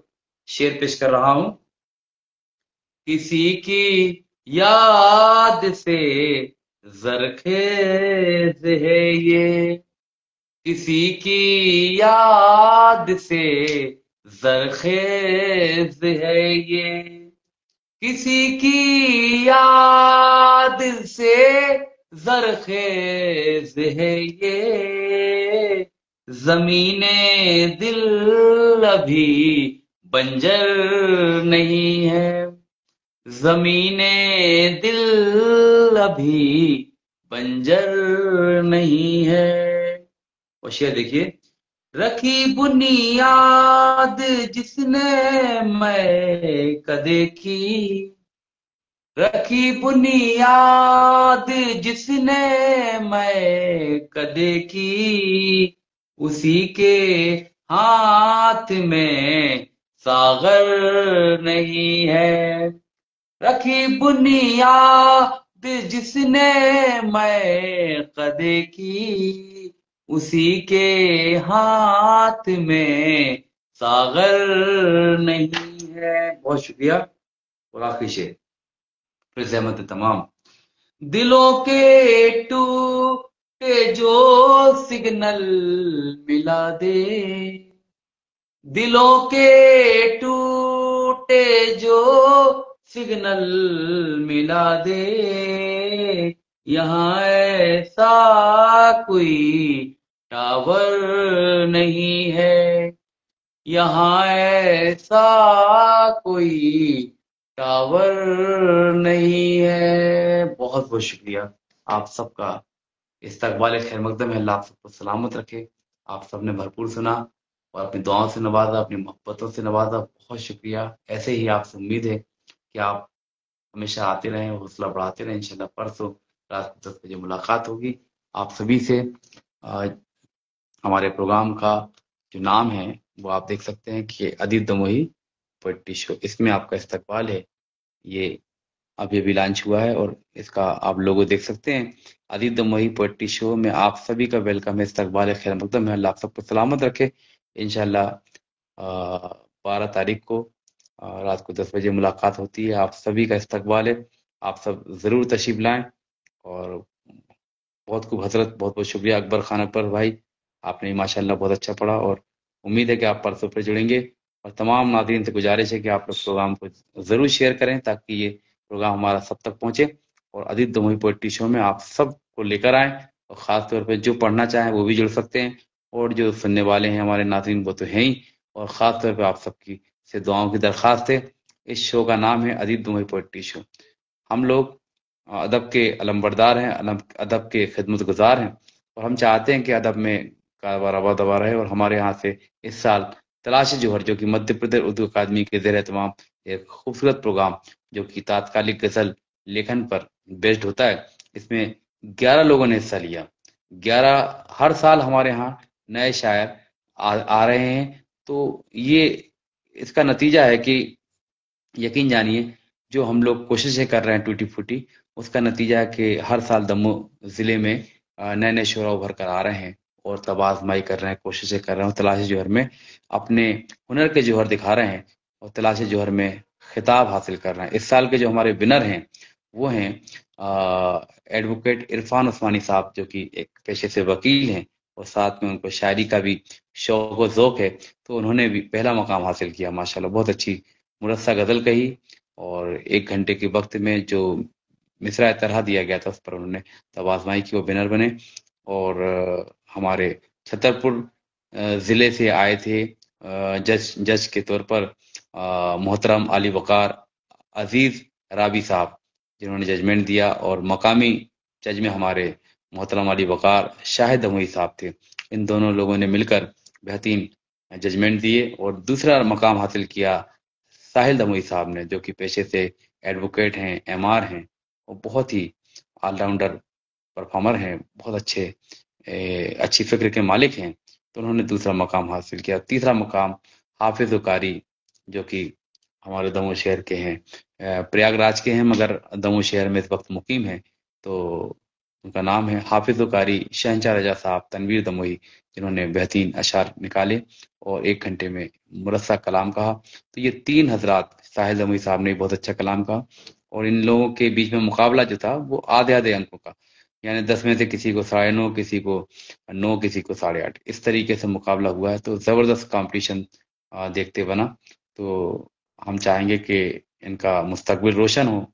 शेर पेश कर रहा हूं। किसी की याद से जरखेज है ये, किसी की याद से जरखेज है ये, किसी की याद से जरखेज है ये, जमीने दिल अभी बंजर नहीं है, जमीने दिल अभी बंजर नहीं है। और शेर देखिए। रखी बुनियाद जिसने मैं कदे की, रखी बुनियाद जिसने मैं कदे की, उसी के हाथ में सागर नहीं है। रखी बुनियाद जिसने मैं कदे की, उसी के हाथ में सागर नहीं है। बहुत शुक्रिया। और आखिरी शेर फिर सहमत है तमाम। दिलों के टूटे जो सिग्नल मिला दे, दिलों के टूटे जो सिग्नल मिला दे, यहाँ ऐसा कोई टावर नहीं है, यहाँ ऐसा कोई टावर नहीं है। बहुत बहुत शुक्रिया आप सबका। इस्तकबाल खैर मकदम है। अल्लाह आप सबको सलामत रखे। आप सबने भरपूर सुना और अपनी दुआओं से नवाजा, अपनी मोहब्बतों से नवाजा। बहुत शुक्रिया। ऐसे ही आपसे उम्मीद है कि आप हमेशा आते रहें, हौसला बढ़ाते रहें। इंशाल्लाह परसों रात को 10 बजे मुलाकात होगी आप सभी से। आज हमारे प्रोग्राम का जो नाम है वो आप देख सकते हैं कि अदीब दमोही पोएट्री शो, इसमें आपका इस्तकबाल है। ये अभी अभी लॉन्च हुआ है और इसका आप लोगो देख सकते हैं। अदीब दमोही पोएट्री शो में आप सभी का वेलकम है, इस्तकबाल है, खैर मकदम है। अल्लाह आप सबको सलामत रखे। इंशाल्लाह 12 तारीख को रात को 10 बजे मुलाकात होती है। आप सभी का इस्तकबाल है। आप सब ज़रूर तशरीफ लाएं। और बहुत खूब हजरत, बहुत बहुत शुक्रिया अकबर खान अकबर भाई, आपने माशाल्लाह बहुत अच्छा पढ़ा और उम्मीद है कि आप परसों फिर जुड़ेंगे। और तमाम नाज़रीन से गुजारिश है कि आप लोग प्रोग्राम को ज़रूर शेयर करें ताकि ये प्रोग्राम हमारा सब तक पहुँचे और अदीब दमोही पोएट्री शो में आप सबको लेकर आएँ। और ख़ास तौर पे जो पढ़ना चाहें वो भी जुड़ सकते हैं और जो सुनने वाले हैं हमारे नाज़रीन वो तो हैं ही। और ख़ास तौर पे आप सबकी से दुआओं की दरख्वास्त है। इस शो का नाम है अदीब दमोही पोएट्री शो। हम लोग अदब के अलंबरदार हैं, अदब के खिदमतगुजार हैं और हम चाहते हैं कि अदब में कारोबार आबा दबा रहे। और हमारे यहाँ से इस साल तलाश जौहर, जो कि मध्य प्रदेश उर्दू अकादमी के ज़ेर एहतमाम एक खूबसूरत प्रोग्राम जो कि तात्कालिक गज़ल लेखन पर बेस्ड होता है, इसमें 11 लोगों ने हिस्सा लिया। 11 हर साल हमारे यहाँ नए शायर आ रहे हैं। तो ये इसका नतीजा है कि यकीन जानिए जो हम लोग कोशिशें कर रहे हैं टूटी फूटी, उसका नतीजा है कि हर साल दमोह ज़िले में नए नए शुरा उभर कर आ रहे हैं और तब आजमाई कर रहे हैं, कोशिशें कर रहे हैं और तलाश जौहर में अपने हुनर के जौहर दिखा रहे हैं और तलाश जौहर में खिताब हासिल कर रहे हैं। इस साल के जो हमारे विनर हैं वो हैं एडवोकेट इरफान उस्मानी साहब, जो कि एक पेशे से वकील हैं और साथ में उनको शायरी का भी शौक व ज़ौक़ है। तो उन्होंने भी पहला मकाम हासिल किया माशाल्लाह। बहुत अच्छी मुरस्सा गज़ल कही और 1 घंटे के वक्त में जो मिसरा तरह दिया गया था उस पर उन्होंने तब आजमाई की, वो विनर बने। और हमारे छतरपुर ज़िले से आए थे जज के तौर पर मोहतरम अली वकार अजीज़ राबी साहब, जिन्होंने जजमेंट दिया। और मकामी जज में हमारे मोहतरम अली वकार शाहिद दमोही साहब थे। इन दोनों लोगों ने मिलकर बेहतरीन जजमेंट दिए और दूसरा मकाम हासिल किया साहिल दमोही साहब ने, जो कि पेशे से एडवोकेट हैं, एमआर हैं और बहुत ही ऑलराउंडर परफॉर्मर हैं, बहुत अच्छी फिक्र के मालिक हैं। तो उन्होंने दूसरा मकाम हासिल किया। तीसरा मकाम हाफिज कारी, जो कि हमारे दमोह शहर के हैं, प्रयागराज के हैं मगर दमोह शहर में इस वक्त मुकीम हैं। तो उनका नाम है हाफिज़ कारी शहंशाह रजा साहब तनवीर दमोही, जिन्होंने बेहतरीन अशार निकाले और 1 घंटे में मुरस्सा कलाम कहा। तो ये 3 हज़रात, साहिल दमोही साहब ने बहुत अच्छा कलाम कहा और इन लोगों के बीच में मुकाबला जो था वो आधे-आधे अंकों का, यानी 10 में से किसी को 9.5, किसी को 9, किसी को 8.5, इस तरीके से मुकाबला हुआ है। तो ज़बरदस्त कॉम्पिटिशन देखते बना। तो हम चाहेंगे कि इनका मुस्तकबिल रोशन हो,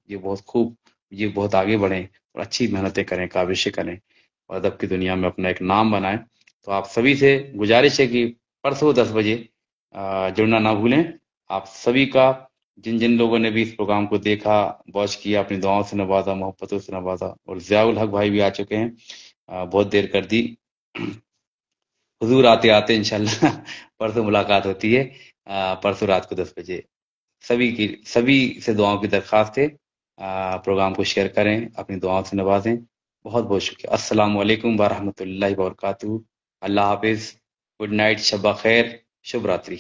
ये बहुत आगे बढ़ें और अच्छी मेहनतें करें, काविशें करें और अदब की दुनिया में अपना एक नाम बनाएं। तो आप सभी से गुजारिश है कि परसों 10 बजे जुड़ना ना भूलें। आप सभी का, जिन जिन लोगों ने भी इस प्रोग्राम को देखा, वॉच किया, अपनी दुआओं से नवाजा, मोहब्बतों से नवाजा, और ज़ियाउल हक भाई भी आ चुके हैं, बहुत देर कर दी। हुजूर आते आते इंशाल्लाह परसों मुलाकात होती है, परसों रात को 10 बजे। सभी से दुआओं की दरख्वास्त है, प्रोग्राम को शेयर करें, अपनी दुआओं से नवाजें। बहुत बहुत शुक्रिया। अस्सलाम वालेकुम व रहमतुल्लाहि व बरकातुहू। अल्लाह हाफिज, गुड नाइट, शब खैर, शुभ रात्रि।